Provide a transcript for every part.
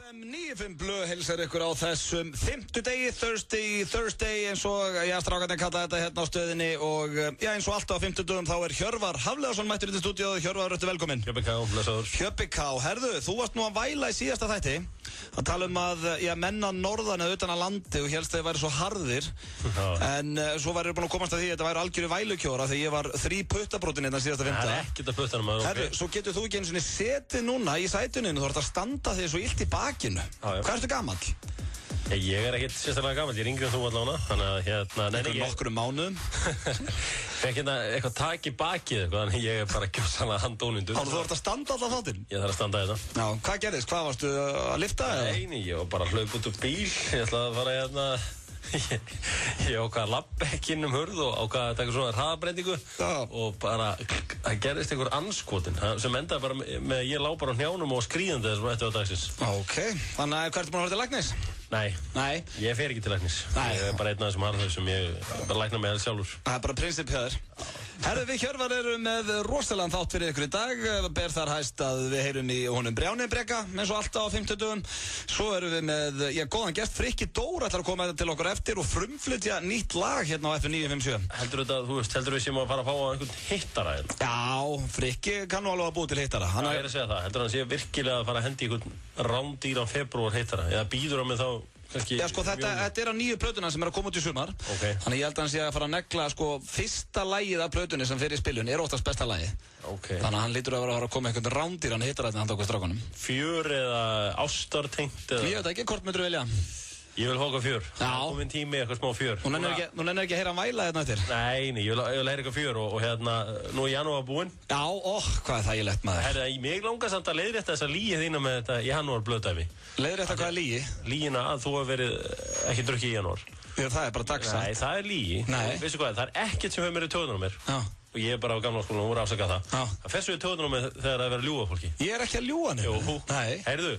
FM 95 Blö heilsar ykkur á þessum fimmtudegi, Thursday eins og strákarnir kalla þetta hérna á stöðinni og eins og alltaf á fimmtudögum þá Hjörvar Hafliðason mættur í stúdíóðu. Hjörvar, ertu velkominn. Hjöppi K, blessaður. Hjöppi K, herðu, þú varst nú að væla í síðasta þætti að tala að menna norðan eða utan að landi og helst þeir væri svo harðir en svo væri búin að komast að því að þetta væri algjöru vælukjóra þegar ég var 3 puttabrotin innan síðasta fimmta. Það er ekkert að puttanum að Herru, svo getur þú ekki einu sinni setið núna í sætuninu, þú ert að standa þig svo illt í bakinu. Hvað ertu gamall? Ég er ekkert sérstaklega gamall, ég er yngri en þú allavega, þannig að nokkrum mánuðum. Fekk hérna eitthvað tak í bakið eitthvað, þannig ég er bara gjörsamlega handónundur. Þú ert að standa allan þáttinn? Ég þarf að standa þetta. Já, hvað gerðist? Hvað varstu að lyfta? Nei, ég var bara að hlaupa út úr bíl, ég ætlaði að fara hérna. Ég ákvað að labba ekki inn hurð og ákvað að taka svona hraðabreytingu og bara, það gerðist einhver anskotin sem endaði bara með að ég lá bara á hnjánum og skríðandi þessum eftir á dagsins. Ok, þannig að hvað ertu búin að fara til læknis? Nei, ég fer ekki til læknis. Ég er bara einn af þessum harðau sem ég bara lækna með það sjálfur. Það er bara prinsip hjá þér. Herðu, við Hjörvar erum með rosalega þátt fyrir ykkur í dag. Ber þar hæst að við heyrum í honum Brjáni Breka, eins og alltaf á 50 dögum. Svo erum við með, góðan gest, Frikki Dór ætlar að koma til okkur eftir og frumflytja nýtt lag hérna á FM 957. Heldur við séum að fara að fá á einhvern hittara? Já, Frikki kann nú alveg að búa til hittara. Já, ég er að segja það. Heldur hann sé virkilega að fara að hendi einhvern rándýran febrúar hittara? Eða býður hann með þá? Já, sko, þetta er að nýju plötuna sem er að koma út í sumar. Þannig ég held að hann sé að fara að negla, sko, fyrsta lagið af plötunni sem fer í spilun er oftast besta lagið. Þannig að hann lítur að vera að koma einhvern rándýran hittarætni handa okkur strákunum. Fjör eða ástartengt eða? Ég veit ekki, hvort myndur velja? Ég vil hóka fjör. Já. Það kominn tími eitthvað smá fjör. Nú nennir ekki að heyra hann væla hérna eftir. Nei, ég vil heyra eitthvað fjör og hérna, nú er janúar búinn. Já, hvað er þægilegt maður. Herra, mig langar samt að leiðrétta þessa lýi þína með þetta janúar blöðdæmi. Leiðrétta hvað er lýi? Lýina að þú hefur verið ekki drukkið í janúar. Það er bara dagsatt. Nei, það er lýi. Veistu hvað, það er ekkert sem hefur mér í töðunum mér. Já. Og ég er bara á gamla skólanum og voru að afsaka það. Já. Það fessu í töðunum mér þegar það er verið að ljúga fólki. Ég er ekki að ljúga nefnir. Jú, heyrðu.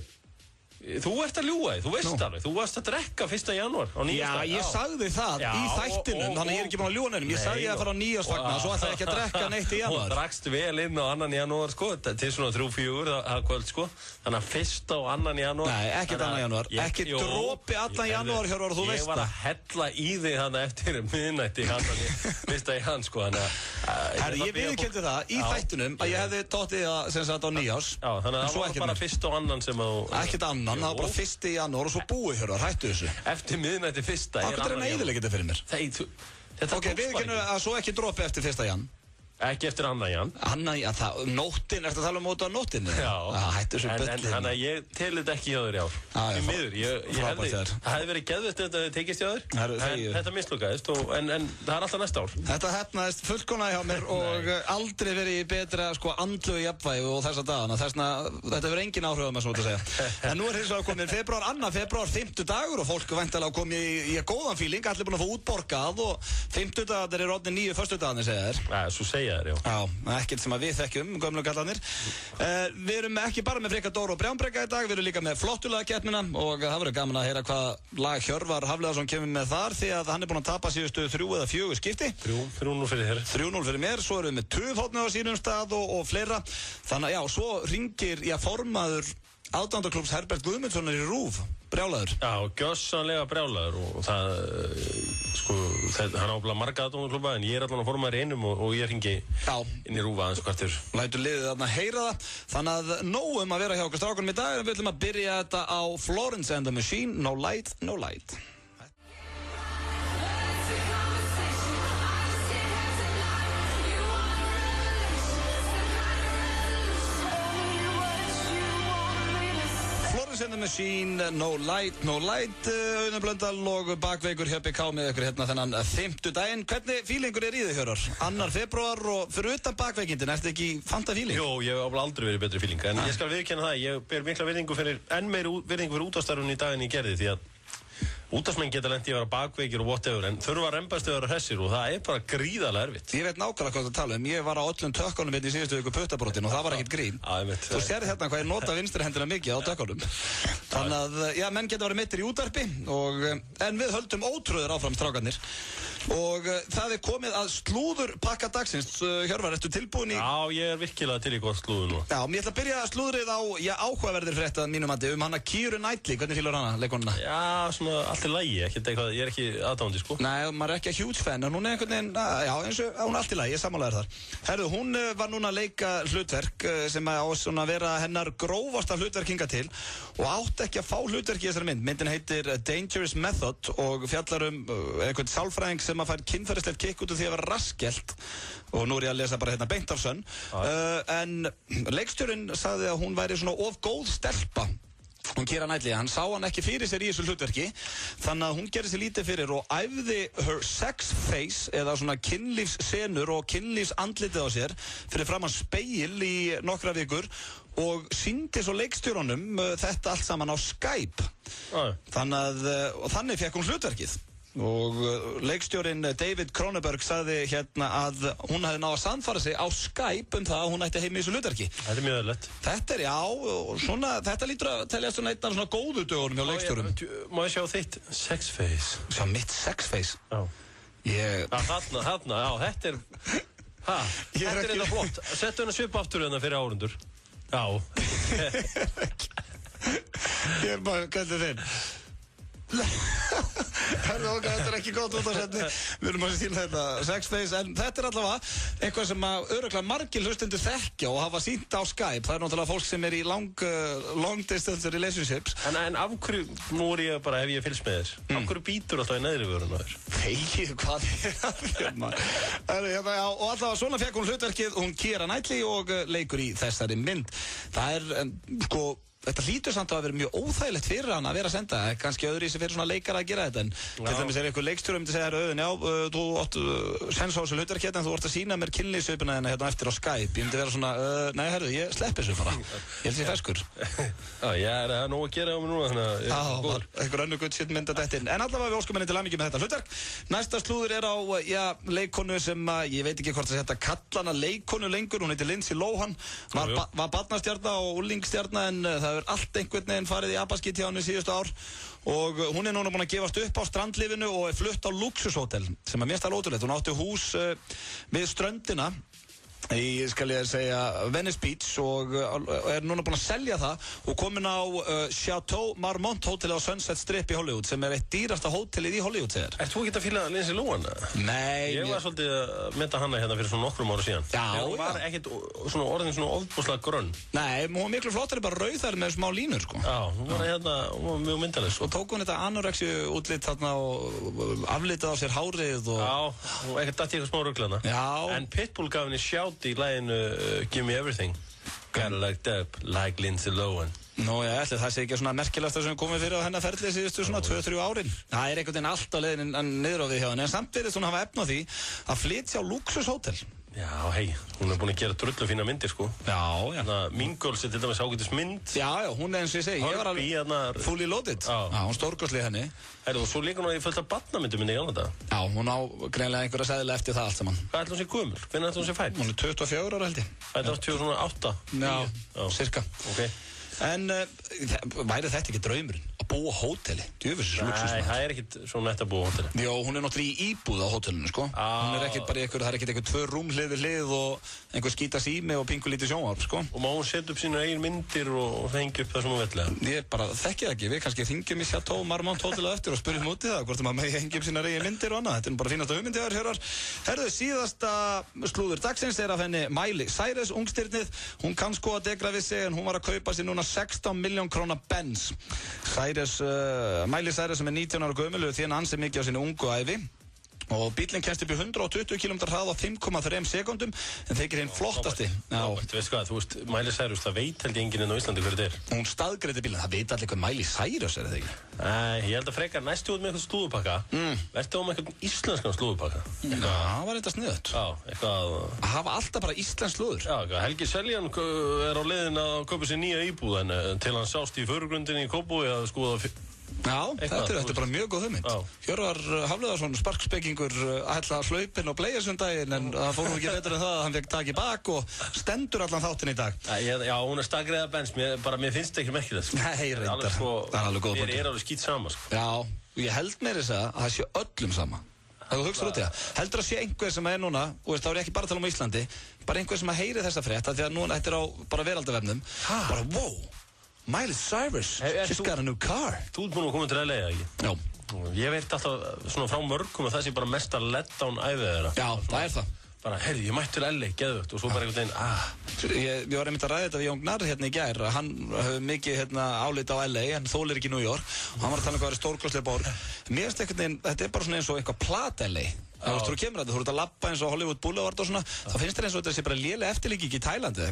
Þú ert að ljúga því, þú veist alveg, þú varst að drekka 1. janúar á nýjársdag. Já, ég sagði það í þættinum, þannig ég er ekki búin að ljúga nefnum. Ég sagði að fara á nýjársdagna, svo ætla ég ekki að drekka neitt í janúar. Þú drakst vel inn á 2. janúar, sko, til svona 3-4 að kvöld, sko. Þannig að 1. og 2. janúar. Nei, ekkert 2. janúar, ekki dropi 2. janúar, Hjörvar, þú veist það. Ég var að hella í þig þannig eftir miðnætti, 1. jan, sko, Herri, ég viðurkenndi það í þættinum að ég hefði dottið það sem sagt á nýjárs. Já, þannig að það var bara 1. og 2. sem að... Ekkert annan, það var bara 1. janúar og svo búið Hjörvar, hættu þessu. Eftir miðnætti 1. Akkur er hann eiginlega þetta fyrir mér. Ok, viðurkennu að svo ekki dropi eftir 1. jan. Ekki eftir 2. jan. 2. jan, nóttin, ertu að tala út á nóttinni? Já. Hættu þessu bullinu. Þannig að ég teli þetta ekki hjá þér í ár. Því miður, það hefði verið geðveikt ef þetta tekist hjá þér. En þetta mislukkaðist, en það er alltaf næsta ár. Þetta heppnaðist fullkomlega hjá mér og aldrei verið í betra andlegu jafnvægi og þessa dagana. Þetta verður engin áhrif með svo að segja. En nú er hins vegar komin febrúar, 2. febrúar, 5. dagur og fólk væntanlega komið í góðan fíling, allir búin að fá útborgað og 5. dagar eru orðnir 9 föstudagarnir, segja þér. Já, ekkert sem að við þekkjum, gömlu kallarnir. Við erum ekki bara með Frikka Dór og Brján Breka í dag, við erum líka með flottulagakeppnina og það verður gaman að heyra hvað lag Hjörvar Hafliðason kemur með þar því að hann er búinn að tapa síðustu 3 eða 4 skipti. 3-0 fyrir þér. 3-0 fyrir mér, svo erum við með Tufhóttni á sínum stað og fleira. Þannig að já, svo ringir formaður aðdándaklúbbs Herbert Guðmundssonar í RÚV, brjálaður. Já, gjössanlega brjálaður og það, sko, hann ábla marga aðdándaklúbba en ég er allan að formaður í einum og ég ringi inn í RÚV aðeins kvartur. Lætur liðið þarna heyra það, þannig að nóg að vera hjá okkur strákunum í dag en við ætlum að byrja þetta á Florence and the Machine, No Light, No Light. Florence and the Machine, No Light, No Light, Auðun Blöndal og bakveikur Hjöppi K með ykkur hérna þennan 5. daginn. Hvernig fílingur er í þig, Hjörvar? 2. febrúar og fyrir utan bakveikindin, ertu ekki fanta fíling? Jú, ég hef aldrei verið betri fíling, en ég skal viðurkenna það, ég ber mikla virðingu fyrir, enn meiri virðingu fyrir útvarpsstarfinu í dag en ég gerði því að útvarpsmenn geta lent í að vera bakveikir og whatever en þurfa að rembast að vera hressir og það er bara gríðarlega erfitt. Ég veit nákvæmlega hvað þú tala Ég var á öllum tökkunum í síðustu viku puttabrotin og það var ekkert grín. Þú sér hérna hvað ég nota vinstri hendina mikið á tökkunum. Þannig að, menn geta verið mittir í útvarpi en við höldum ótrúður áfram strákarnir. Og það komið að slúðurpakka dagsins. Hjörvar, ertu tilbúin í? Já, ég virkilega til í gott slúður nú. Já, ég ætla að byrja slúðrið á, áhugaverðir frétt að mínum mati hana Keira Knightley. Hvernig fílar hana, leikonuna? Já, svona allt í lagi, ekkert eitthvað, ég ekki aðdáandi, sko. Nei, maður ekki að huge fan, en hún einhvern veginn, já, eins og hún allt í lagi, ég sammálaður þar. Herðu, hún var núna að leika hlutverk sem á svona að vera hennar grófasta hlutverk hingað til og átti ekki að fá hlutverk í þessari mynd. Myndin heitir Dangerous Method og fjallar einhvern sálfræðing sem að fær kynferðislegt kikk út af því að vera raskelt og nú ég að lesa bara hérna beint af sönn. En leikstjórinn sagði að hún væri svona of góð stelpa. Hún Keira Knightley, hann sá hann ekki fyrir sér í þessu hlutverki þannig að hún gerði sér lítið fyrir og æfði her sex face eða svona kynlífssenur og kynlífsandlitið á sér fyrir framan spegil í nokkra vikur og sýndi svo leikstjórunum þetta allt saman á Skype. Þannig fekk hún hlutverkið. Og leikstjórinn David Cronenberg sagði hérna að hún hefði náð að sannfæra sig á Skype það að hún ætti heim í þessu hlutverki. Þetta mjög lett. Þetta já, svona, þetta lítur að teljast svona einn af svona góðu dögunum hjá leikstjórum. Má ég sjá þitt sex face? Sjá mitt sex face? Já. Þarna, já, þetta er eitthvað flott. Settu hennar svipa aftur hérna fyrir árundur. Já. Ég bara, hvernig þinn? Herðu okkar, þetta er ekki gott út á setni. Við erum að sína þetta sex face, en þetta er allavega eitthvað sem að örugglega margir hlustendur þekkja og hafa sýnt á Skype. Það er náttúrulega fólk sem er í long distance relationships. En af hverju, nú ég bara, ef ég fylgst með þér, af hverju býtur alltaf í neðri vörun á þér? Þegið, hvað er að hérna? Og allavega svona fekk hún hlutverkið, hún Keira Knightley og leikur í þessari mynd. Það er, sko, þetta hlýtur samt að vera mjög óþægilegt fyrir hann að vera að senda. Kannski öðru í sig fyrir svona leikara að gera þetta. En til dæmis einhver leikstjóri myndi segja þér, já, þú átt sens á þessu hlutverki en þú ert að sýna mér kynlífsvipuna hérna eftir á Skype. Ég myndi vera svona, nei, herru, ég sleppi þessu bara. Ég held því ferskur. Já, það er nóg að gera á mig núna, þannig að ég er góður. Einhver önnur gutt sitt mynd að detta inn. En allavega við óskum henni til hamingju með þetta hlutverk. Næsta slúður er á, leikkonu sem ég veit ekki hvort það sé hægt að kalla hana leikkonu lengur. Hún heitir Lindsay Lohan. Var barnastjarna og unglingsstjarna en það hefur allt einhvern veginn farið í abaskít hjá henni síðustu ár og hún er núna búin að gefast upp á strandlífinu og er flutt á luxushótel sem er mest alveg ótrúlegt. Hún átti hús við ströndina í, skal ég segja, Venice Beach og er núna búin að selja það og komin á Chateau Marmont hótelið á Sunset Strip í Hollywood sem er eitt dýrasta hótelið í Hollywood, segir. Ert þú ekki að fíla Lindsay Lohan? Nei. Ég var svolítið að metta hana hérna fyrir svona nokkrum ára síðan. Já. Hún var ekkert svona orðin svona ofbúslega grönn. Nei, hún var miklu flottari bara rauðar með smá línur, sko. Já, hún var hérna, hún var mjög myndaleg, sko. Og tók hún þetta anorexíu útlit þarna og aflitað á sér hárið og... Já, hún ekkert dætti eitthvað smá ruglana. Já. En Pitbull gaf henni sjátt í laginu Give Me Everything. Gotta like that, like Lindsay Lohan. Nú, já, ætli það sé ekki svona merkilegast sem komið fyrir á hennar ferli síðustu svona 2-3 árin. Það er einhvern veginn allt á leiðin niður á við hjá henni, en samt virðist hún hafa efni á því að flytja á luxushótel. Já, hei, hún er búin að gera drullu fína myndir, sko. Já, já. Mean Girls er til dæmis ágætis mynd. Já, já, hún er eins og ég segi, ég var alveg fully loaded. Já, hún stórkostlega henni. Og svo líka hún í fullt af barnamyndum minni í gamla daga. Já, hún á greinlega einhverja seðla eftir það allt saman. Hvað ætla hún sé gömul? Hvernig ætla hún sé fædd? Hún er 24 ára held ég. Þetta var 2008? Já, cirka. Ok. En væri þetta ekki draumurinn? Að búa á hóteli? Djöfisins luxus. Nei, það er ekkert svo nett að búa á hóteli. Jó, hún er náttúrulega í íbúð á hótelinu, sko. Hún er ekkert bara það er ekkert eitthvað 2 rúm hlið við hlið og einhver skýta sími og pingu lítið sjónvarp, sko. Og má hún setja upp sína eigin myndir og hengja upp það sem hún vill? Ég bara þekki það ekki. Við kannski hringjum í Chateau Marmont hótelið eftir og spyrjum út í það hvort maður megi hengja upp sína eigin myndir og annað. Þetta er bara fínasta hugmynd hjá þér, Hjörvar. Herðu, síðasta slúður dagsins er af henni Miley Cyrus, ungstirnið. Hún kann sko að degra við sig en hún var að kaupa sér núna 16 milljón króna Benz. Miley Cyrus sem er 19 ára gömul og þéna ansi mikið á sinni ungu ævi. Og bílinn kemst upp í 120 km hrað á 5,3 sekundum en þykir hinn flottasti. Þú veist hvað, þú veist, Miley Cyrus, það veit held ég enginn inn á Íslandi hver þetta er. Hún staðgreiddi bílinn, það veit allir hvað Miley Cyrus er það ekki? Nei, ég held að frekar næstu út með eitthvað slúðupakka. Vertu með eitthvað íslenskan slúðupakka? Já, það var eitthvað sniðut. Já, eitthvað... Að hafa alltaf bara íslensk slúður. Já, Helgi Seljan er á leiðin að kaupa sér nýja íbúð en til hann sást í förgrundinni í Kópavogi að skoða... Já, þetta er bara mjög góð hugmynd. Hjörvar Hafliðarsson, sparkspekingur, ætla að hlaupin og bleiða sundaginn en það fór nú ekki betur en það að hann fekk tak í bak og stendur allan þáttinn í dag. Já, hún er staggreiða Benz, mér finnst þetta ekki merkilegt. Nei, reyndar. Það er alveg góð punktur. Mér er alveg skýt sama, sko. Já, og ég held meira þess að það sé öllum sama. þú hugsar út í það. Heldur að sé einhver sem núna, og þá ég ekki bara að tala Íslandi, bara einhver sem heyri þessa frétt, því að núna þetta á bara veraldarvefnum, bara wow, Miley Cyrus, she's got a new car. Þú ert búin að koma til LA, ekki? Já. Ég veit alltaf svona frá mörgum að það sé bara mesta letdown æfið þeirra. Já, það það. Bara, heyrðu, ég mætti til LA, geðvögt, og svo bara einhvern veginn, Ég var einmitt að ræða þetta við Jón Gnarr hérna í gær, hann hefur mikið álit á LA, en þólir ekki New York, og hann var að tala um hvað stórkostleg borg. Mér finnst einhvern veginn, þetta bara svona eins og eitthvað plat LA. Þú kemur að þú ert að labba eins og Hollywood Boulevard og svona, þá finnst þér eins og þetta sé bara léleg eftirlíking í Tælandi eða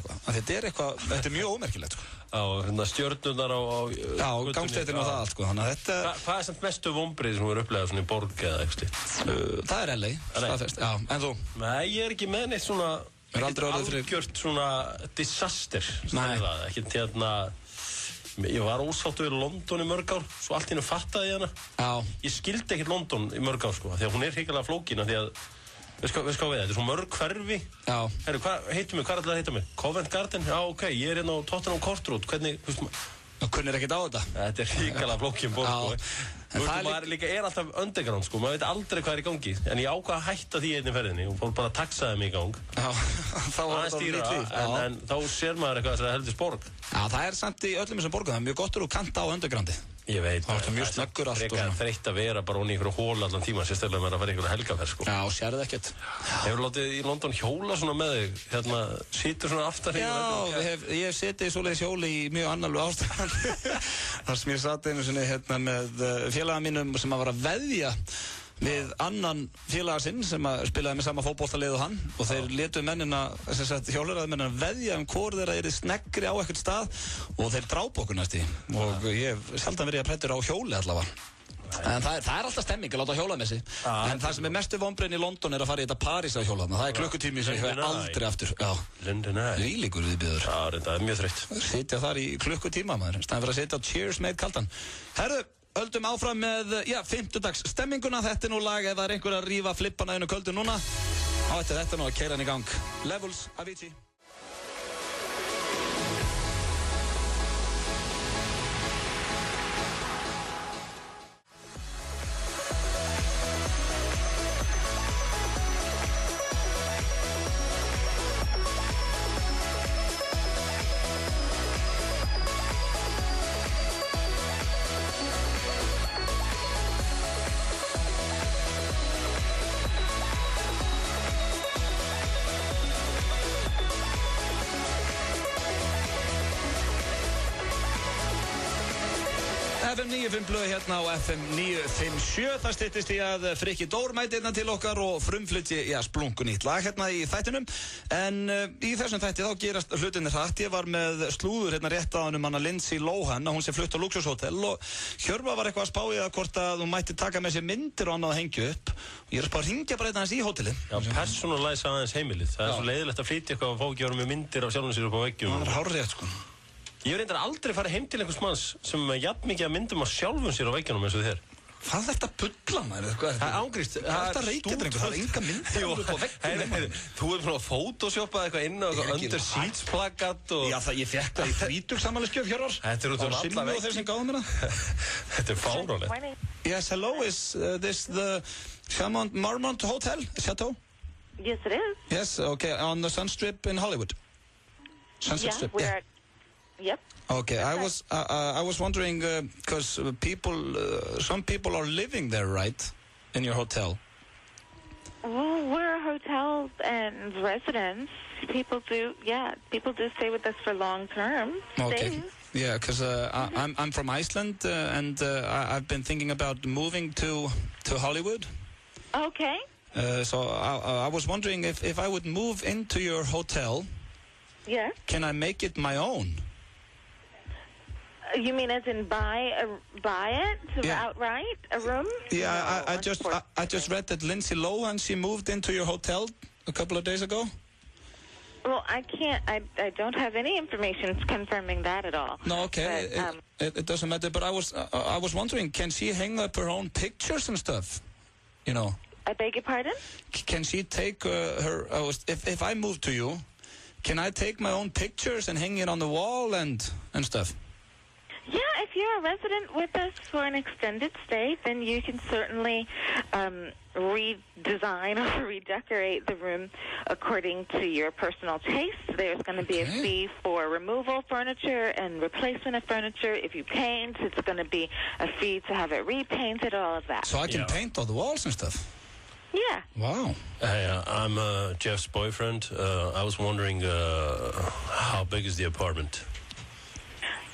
eitthvað. Þetta mjög ómerkilegt, sko. Já, stjörnurnar á Já, gangstéttin og það allt, sko. Þannig að þetta... Hvað samt mestu vonbrigði sem þú upplegað svona í borg eða eitthvað? Það LA, staðfest. Já, en þú? Nei, ég ekki með neitt svona... algjört svona disaster. Nei. Ekkert ég var ósáttur í London í mörg ár, svo allt í hennu fattaði ég hana. Já. Ég skildi ekkert London í mörg ár, sko, því að hún hrikalega flókin, því að, veist hvað við, þetta svo mörg hverfi. Já. Herru, hvað heitum við, hvað ætlaði að heita mig? Covent Garden? Já, ok, ég hérna á Tottenham Court Road, hvernig, þú veist Þú kunnir ekkert á þetta? Þetta hrikalega flókin borg, sko. Þú veist, maður líka alltaf underground, sko, maður veit aldrei hvað í gangi. En ég ákvað að hætta því einni ferðinni og fór bara að taxaði mig í gang. Já, þá var þetta nýtt líf. En þá sér maður eitthvað þessari heldis borg. Já, það samt í öllum þessum borgum, það mjög gott að kanta á undergroundi. Ég veit, það er mjög snöggur allt og svona. Þreytt að vera bara onni í einhverju hóla allan tíma, sérstaklega með að fara í einhverju helgaferð, sko. Já, sérðu ekkert. Hefur látið í London hjóla svona með þig, situr svona aftar Já, ég hef setið svoleiðis hjóli í mjög annarlegu ástæðan. Þar sem ég satt einu sinni með félaga mínum sem var að veðja við annan félaga sinn sem spilaði með sama fótboltalið og hann, og þeir létu mennina, hjólaraði mennina veðja hvor þeirra sneggri á eitthvað stað og þeir drápu okkur næst í, og ég hef sjaldan verið að prættur á hjóli allavega. En það er alltaf stemming að láta hjóla með sig. En það sem mestu vonbrigðin í London að fara í þetta París að hjóla. Það klukkutími sem ég hef aldrei aftur. Rílíkur viðbjóður. Já, þetta mjög þreytt. Sitja þar í klukkutíma, maður. Stæðan fyrir að sitja á Cheers made kaldan. Herðu, höldum áfram með, fimmtudags stemminguna. Þetta nú lag, ef það einhver að rífa flippana einu kvöldu núna. Þetta nú að keyra hann í gang. Levels, Avicii. FM 95 blöð hérna á FM 957. Það styttist í að Frikki Dór mæti hérna til okkar og frumflytji, splunkunýtt lag hérna í þættinum. En í þessum þætti þá gerast hlutinni hratt. Ég var með slúður hérna rétt á hana Lindsay Lohan, að hún sé flutt á Luxushótel, og Hjörvar var eitthvað að spá í það hvort að hún mætti taka með sér myndir og annað að hengja upp. Og ég er bara að ringja bara hérna í hótelið. Já, persónulæsa aðeins heimilið. Það svo leiðilegt að flytja eitthvað og fá ekki að vera með myndir af sjálfum sér upp á veggjum. Það er hárrétt, sko. Ég hef reyndar aldrei farið heim til einhvers manns sem jafn mikið að myndum af sjálfum sér á veggjónum eins og þér. Hvað er þetta bulla, maður? Það er ángríst. Það er þetta reykjadrengur, það er enga myndir upp á veggjum. Þú hefur svona photoshoppað eitthvað inn á eitthvað under seats plakat og... Já, ég fekk það í 30 samanlegskjöf, Hjörvar. Þetta út um alla veggi. Þeir sem gáðu mér það. Þetta fáránlegt. Yes, hello, is this the Marmont Hotel, Chateau? Yes, it is. Yes, okay, on the Sun Strip in Hollywood. Sunset Strip, yeah. Yep. Okay, I was wondering because some people are living there, right, in your hotel? Well, we're a hotel and residence. People do stay with us for long term. Okay. Stays. Yeah, because I'm from Iceland and I've been thinking about moving to Hollywood. Okay. So I was wondering if I would move into your hotel. Yes. Can I make it my own? You mean as in buy it outright, a room? Yeah, No, I just read that Lindsay Lohan, she moved into your hotel a couple of days ago. Well, I can't. I don't have any information confirming that at all. No, okay, but, it doesn't matter. But I was wondering, can she hang up her own pictures and stuff? You know. I beg your pardon? Can she take her? If I move to you, can I take my own pictures and hang it on the wall and stuff? Yeah, if you're a resident with us for an extended stay, then you can certainly redesign or redecorate the room according to your personal taste. There's going to be a fee for removal of furniture and replacement of furniture. If you paint, it's going to be a fee to have it repainted, all of that. So I can paint all the walls and stuff? Yeah. Wow. Hey, I'm Jeff's boyfriend. I was wondering, how big is the apartment?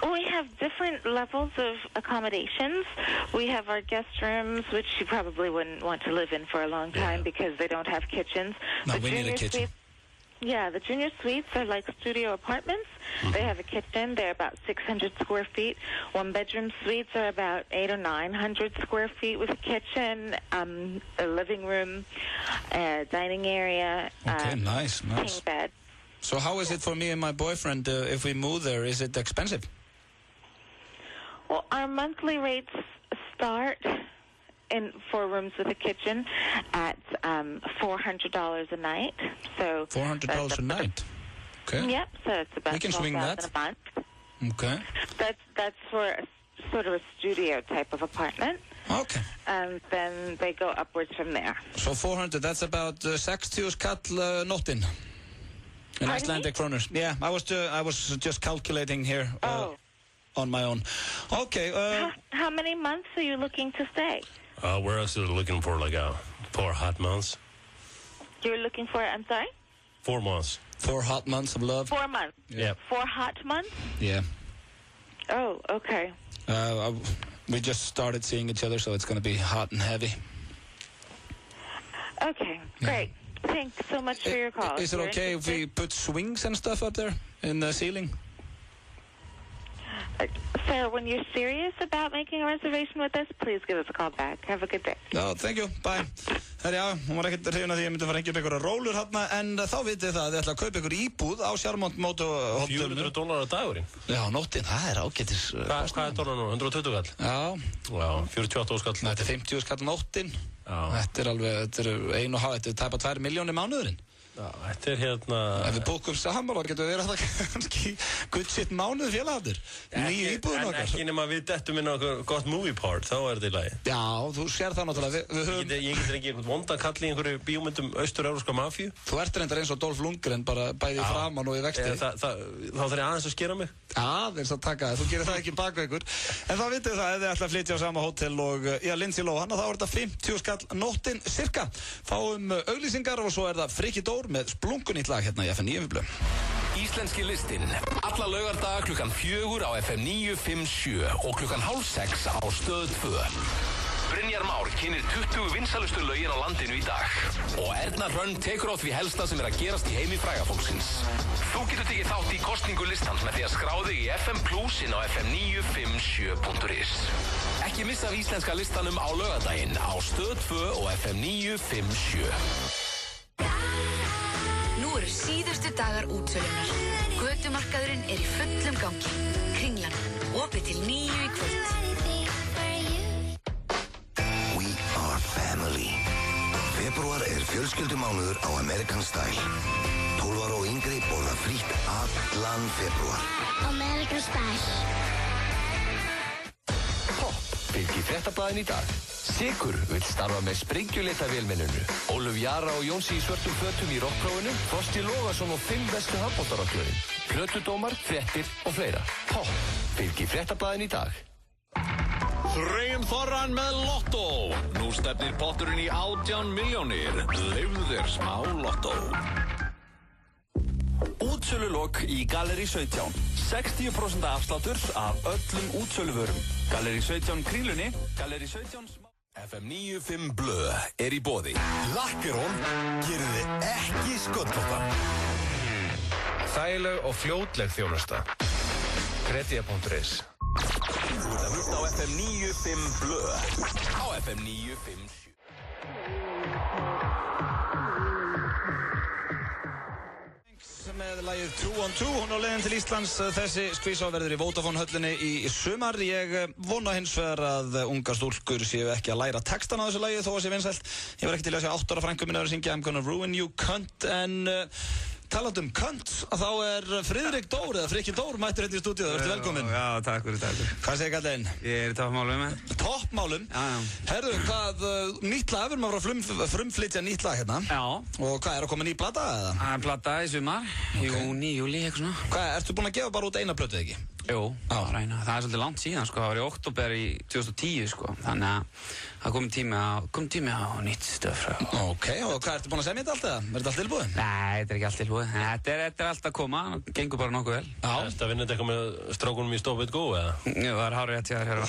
We have different levels of accommodations. We have our guest rooms, which you probably wouldn't want to live in for a long time because they don't have kitchens. No, we need a kitchen. Suites, the junior suites are like studio apartments. They have a kitchen. They're about 600 square feet. One-bedroom suites are about 800 or 900 square feet with a kitchen, a living room, a dining area. Okay, nice. King bed. So how is it for me and my boyfriend if we move there? Is it expensive? Well, our monthly rates start for rooms with a kitchen at $400 a night. So $400 a night. Okay. Yep. So it's about we can swing that. a month. Okay. That's for a, sort of a studio type of apartment. Okay. And then they go upwards from there. So 400. That's about 60 skall nóttin. In Icelandic kronur. Yeah, I was just calculating here. On my own. Okay. How many months are you looking to stay? We're actually looking for like 4 hot months. You're looking for, I'm sorry? 4 months. 4 hot months of love. 4 months. Yeah. 4 hot months? Yeah. Oh, okay. We just started seeing each other, so it's going to be hot and heavy. Okay, great. Thanks so much for your call. Is it okay if we put swings and stuff up there in the ceiling? Sir, when you're serious about making a reservation with us, please give us a call back. Have a good day. No, thank you. Bye. Herra, hún var ekkert hrifin af því ég myndi fara að hengja upp einhverja rólur hérna, en þá vitið það að þið ætla að kaupa einhver íbúð á Sjarmont Mótohótelinu. $400 á dagurinn? Já, nóttin, það ágætis. Hvað er dollar nú? 120 skall? Já, 48 skall. Þetta er 50 skall nóttin. Þetta er 1,5, þetta er tæpa 2 milljónir mánuðurinn. Já, þetta er hérna... Ef við bókum saman, getur við verið að það kannski good shit mánuð félagarnir. Nýju íbúðun okkar. En ekki nema við dettum inn á gott movie part, þá er þetta í lagi. Já, þú sér það náttúrulega. Ég getur ekki einhvern vondan kall í einhverju bíómyndum austur-európska mafíu. Þú ert reyndar eins og Dolph Lundgren, bara bæði framan og í vexti. Þá þarf ég aðeins að skera mig. Aðeins að taka það, þú gerir það ekki bakveikur. En þá vitið það, ef þið ætla að flytja á sama hótel og Lindsay Lohan, þá er þetta 50 skall nóttin cirka. Fáum auglýsingar og svo er það Frikki Dór með splunkunýtt lag hérna í FM 957. Íslenski listinn, alla laugardaga klukkan 4 á FM 957 og klukkan 5:30 á Stöð 2. Brynjar Már kynnir 20 vinsælustu lögin á landinu í dag. Og Erna Hrönn tekur á því helsta sem að gerast í heimi frægafólksins. Þú getur tekið þátt í kosningu listans með því að skrá þig í FM Plus inn á fm957.is. Ekki missa af íslenska listanum á laugardaginn á Stöð 2 og FM 957. Nú eru síðustu dagar útsölunar. Götumarkaðurinn er í fullum gangi. Kringlan, opið til 9 í kvöld. We are family. Febrúar er fjölskyldumánuður á American Style. 12 ára og yngri borða frítt allan febrúar. American Style. Pop fylgir fréttablaðin í dag. Sigur vill starfa með sprengjuleita vélmenninu. Ólöf Jara og Jónsi í svörtum fötum í rockprófinu. Frosti Logason og 5 bestu handboltarokklöðin. Plötudómar, fréttir og fleira. Pop fylgir fréttablaðin í dag. Þrejum þorran með Lotto. Nú stefnir potturinn í 18 milljónir. Lifðu þér smá Lotto. Útsölulok í Gallerí 17. 60% afsláttur af öllum útsöluvörum. Gallerí 17 Kringlunni, Gallerí 17... FM 95 Blö er í boði. Lakkerón gerir þið ekki sköllóttan. Þægileg og fljótleg þjónusta. Kredia.is. Þú ert að hlusta á FM 95 Blö á FM 957. Með lagið 2 on 2, hún á leiðin til Íslands. Þessi skvísá verður í Vodafone höllinni í sumar. Ég vona hins vegar að ungar stúlkur séu ekki að læra textan á þessu lagi þó að sé vinsælt. Ég var ekki til að sjá 8 ára frænku minna að syngja I'm gonna ruin you cunt, en talandi könt, þá Friðrik Dór, eða Frikki Dór, mættur hérna í stúdíu, þú ert velkominn. Já, takk fyrir. Hvað segir kallinn? Ég í toppmálum. Toppmálum? Já. Herðu, hvað, nýtt lag, við erum að frumflytja nýtt lag hérna. Já. Og hvað, að koma ný plata eða? Plata í sumar, júni, júli, eitthvað svona. Hvað, ertu búinn að gefa bara út eina plötu, ekki? Jú, það er svolítið langt síðan, sko, það var í október í 2010, sko, þannig að það kom tími á nýtt stöf. Ok, og hvað, ertu búinn að semja þetta allt eða? Þetta allt tilbúið? Nei, þetta ekki allt tilbúið, þetta er allt að koma, gengur bara nokkuð vel. Já. Ertu að vinna þetta eitthvað með strákunum í Stop It Go, eða? Jú, það hárið rétt, já, hér.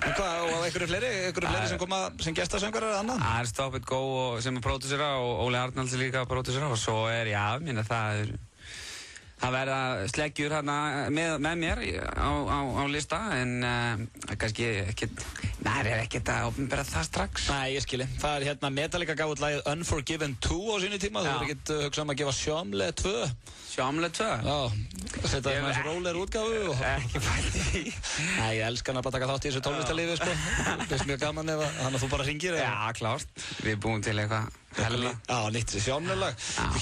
En hvað, og einhverju fleiri sem koma sem gestasöngarar eða annað? Það Stop It Go sem pródúsera og Óli Arnalds líka pródúsera og svo það verða sleggjur hérna með mér á lista en kannski ekkert að opinbera það strax. Nei, ég skilji. Það hérna Metallica gaf út lagið Unforgiven 2 á sínu tíma. Þú verður ekkert hugsað að gefa Sjómle 2. Sjómle 2? Já. Setja það með þessu rólegur útgáfu. Ekki fætti því. Nei, ég elska hann að bara taka þátt í þessu tónlistarlífi, sko. Það er mjög gaman ef þannig að þú bara hringir. Já, klárt. Við búum til eitthvað. Hella. Já, nýtt Sjómle-lag.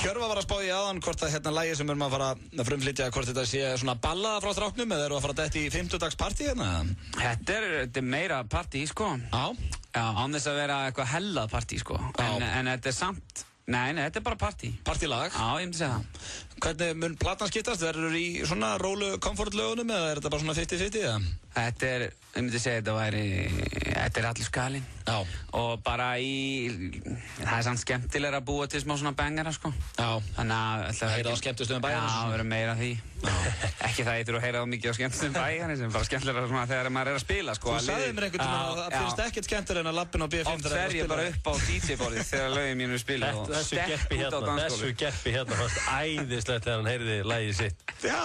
Hjörvar var að spá í áðan hvort að hérna lagið sem erum að fara að frumflytja hvort þetta sé svona ballaða frá stráknum eða eru að fara að detti í 50-dags partí hérna? Þetta er meira partí, sko. Já. Já, án þess að vera eitthvað hellað partí, sko. En þetta er samt, nei, þetta er bara partí. Partílag? Já, ég myndi segja það. Hvernig mun platan skiptast? Verður í svona rólu komfortlögunum eða er þetta bara svona 50-50 eða? Þetta er, ég myndi segja þetta er allir skalinn. Já. Og bara það er samt skemmtilega að búa til smá svona bangara, sko. Já. Þannig að heyra á skemmtustöðum bæjarins. Já, verður meira af því. Ekki það ég þurfa að heyra á mikið á skemmtustöðum bæjarins, en bara skemmtilega svona þegar maður er að spila, sko. Þú sagði mér einhvern tímann að það finnst ekkert skemmtilega en að lappin á B5 oft fer ég bara upp á DJ-borðið þegar lögin mín eru spilað og stepp út á dansgólfið. Þessu geppi hérna fannst æðislegt þegar hann heyrði lagið sitt. Já,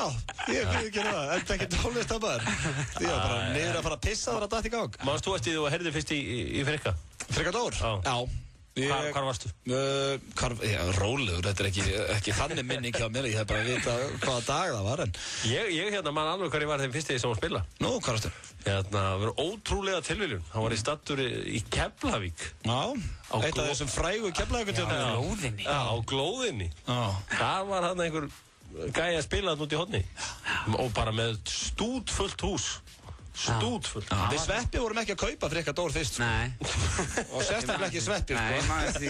ég veit ekki það. Er þetta ekki tónlistarmaður? Ég var bara niður að fara að pissa þar að datt í gang. Manst þú eftir því að heyrði fyrst í Frikka? Frikka Dór? Já. Hvar varstu? Rólegur, þetta er ekki þannig minning hjá mér, ég hef bara vita hvaða dag það var en... Ég hérna man alveg hvar ég var þeim fyrst þegar ég sá að spila. Nú, hvað varstu? Hérna, það var ótrúlega tilviljun. Hann var í staddur í Keflavík. Já, eitt af þessum frægu Keflavíkutjörnum. Á Glóðinni. Já, á Glóðinni. Það var hann einhver gæi að spila hann út í horni. Og bara með stútfullt hús. Stútfull. Við Sveppi vorum ekki að kaupa Frikka Dór fyrst. Nei. Og sérstaklega ekki Sveppi, sko. Nei, maður því.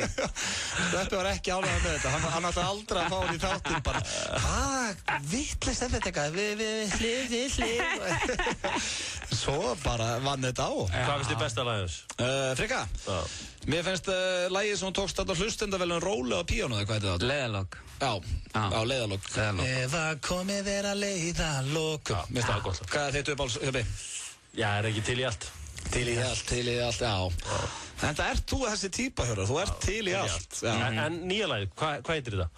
Sveppi var ekki ánægður með þetta. Hann ætlaði aldrei að fá hann í þáttinn bara. Vitlaust er þetta eitthvað. Hlið. Svo bara vann þetta á. Hvað finnst þið besta lagið þess? Frikka? Mér finnst lagið sem hún tókst alltaf hlustendavelun Róli á píónu, eða hvað heitir það? Leiðalok. Já, leiðalok. Ef að komið er að leiðalok. Já, mér finnst það gott. Hvað er þetta uppáhalds, Hjöppi? Já, er ekki til í allt. Til í allt, já. En það ert þú þessi típa, Hjörvar, þú ert til í allt. En nýja lagið, hvað heitir þetta?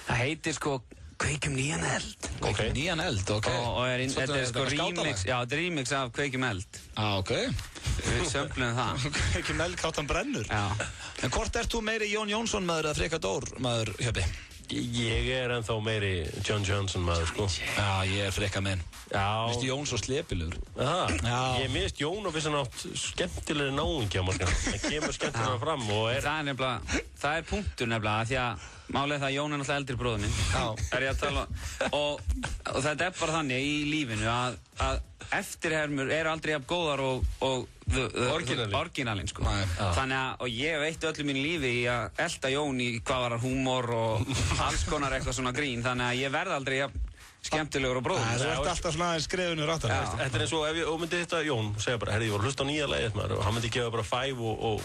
Það heitir sko Kveikjum nýjan eld. Kveikjum nýjan eld, ok. Og þetta er sko remix, já, þetta er remix af Kveikjum eld. Ok. Við sömplum það. Kveikjum eld, kátt hann brennur. Já. En hvort ert þú meiri Jón Jónsson maður eða Frikka Dór maður, Hjöppi? Ég er ennþá meiri John Johnson maður, sko. Já, ég er Frikka minn. Já. Mér finnst Jón svo slepilegur. Já. Ég minnst Jón og vissan átt skemmtilegri náungja, morgan. Það kemur skemmtilega fram og er... Það er nefnilega, það er punktur nefnilega, því að málið það að Jón er náttúrulega eldri bróður minn. Já. Er ég að tala og þetta er bara þannig í lífinu að eftirhermur eru aldrei jafn góðar og orginalinn, sko. Þannig að, og ég veitti öllu mínu lífi í að elta Jón í hvað var húmor og alls konar eitthvað svona grín, þannig að ég verð aldrei jafn skemmtilegur og bróður. Þú ert alltaf svona aðeins skrifinu ráttar. Þetta er eins og ef ég myndi hitta Jón og segja bara, herri, ég var að hlusta á nýja lagið maður og hann myndi gefa bara 5 og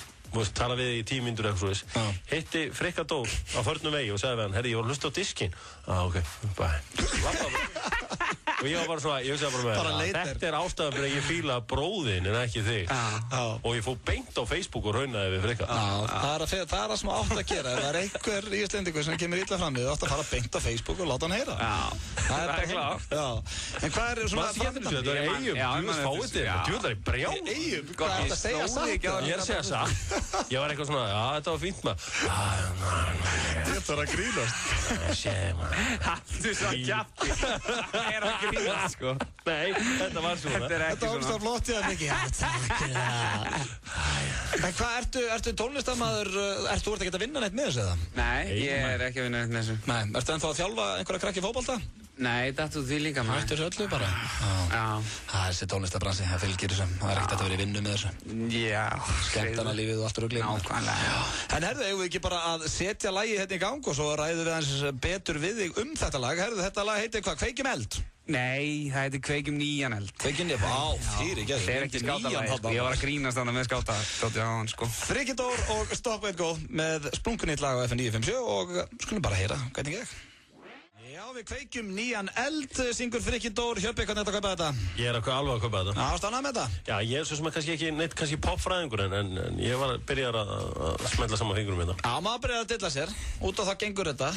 tala við í 10 mínútur eitthvað svoleiðis. Hitti Frikka Dór á förnum vegi og segði við hann, herri, ég var að hlusta á diskinn. Ok, bye. Og ég var bara svona, ég hugsaði bara með þetta er ástæðan fyrir að ég fíla bróðinn en ekki þig. Og ég fór beint á Facebook og raunaði við Frikka. Það er það sem átt að gera. Ef það er einhver íslendingur sem kemur illa fram við, þú átt að fara beint á Facebook og láta hann heyra. Það er klart. En hvað er svona framöndan? Þetta er Eyjum, djúðs fáiðir, djúðlar í brjál. Eyjum, hvað er þetta að segja satt? Ég er að segja satt. Ég var eitthvað svona, já, þetta var fínt maður. Þetta er að grínast. Hattu svo kjafti. Það er að grínast, sko. Nei, þetta var svona. Þetta er ekki Þetta svona. var flott í það mikið. En hvað, ertu tónlistarmaður, þú ert ekki að vinna neitt með þessu eða? Nei, ég er ekki að vinna neitt með þessu. Nei, ertu ennþá að þjálfa einhverja krakki fótbolta? Nei, datt út því líka, maður. Hættu þessu öllu bara? Já. Það er þessi tónlistarbransi, það fylgir þessu. Það er ekkert að vera í vinnu með þessu. Já. Skemmtana lífið og allt ruglið. Nákvæmlega. En herðu, eigum við ekki bara að setja lagið hérna í gang og svo ræðum við hans betur við þig þetta lag. Herðu, þetta lag heitir hvað? Kveikjum eld? Nei, það heitir Kveikjum nýjan eld. Kveikjum nýjan, fyrir ekki. Það er ekki skátalagi, sko. Ég var að grínast þarna með skátatóti á hann, sko. Frikki Dór og Stop and Go með splunkunýtt lag á FM 957 og skulum bara heyra, hvernig ég? Já, við kveikjum nýjan eld, syngur Frikki Dór. Hjöppi, hvernig þetta að kaupa þetta? Ég er alveg að kaupa þetta. Já, stannað með þetta? Já, ég er svo sem kannski ekki neitt kannski popfræðingur en ég var byrjar að smetla saman fingurum hérna. Já, maður byrjar að dilla sér, út á það gengur þetta.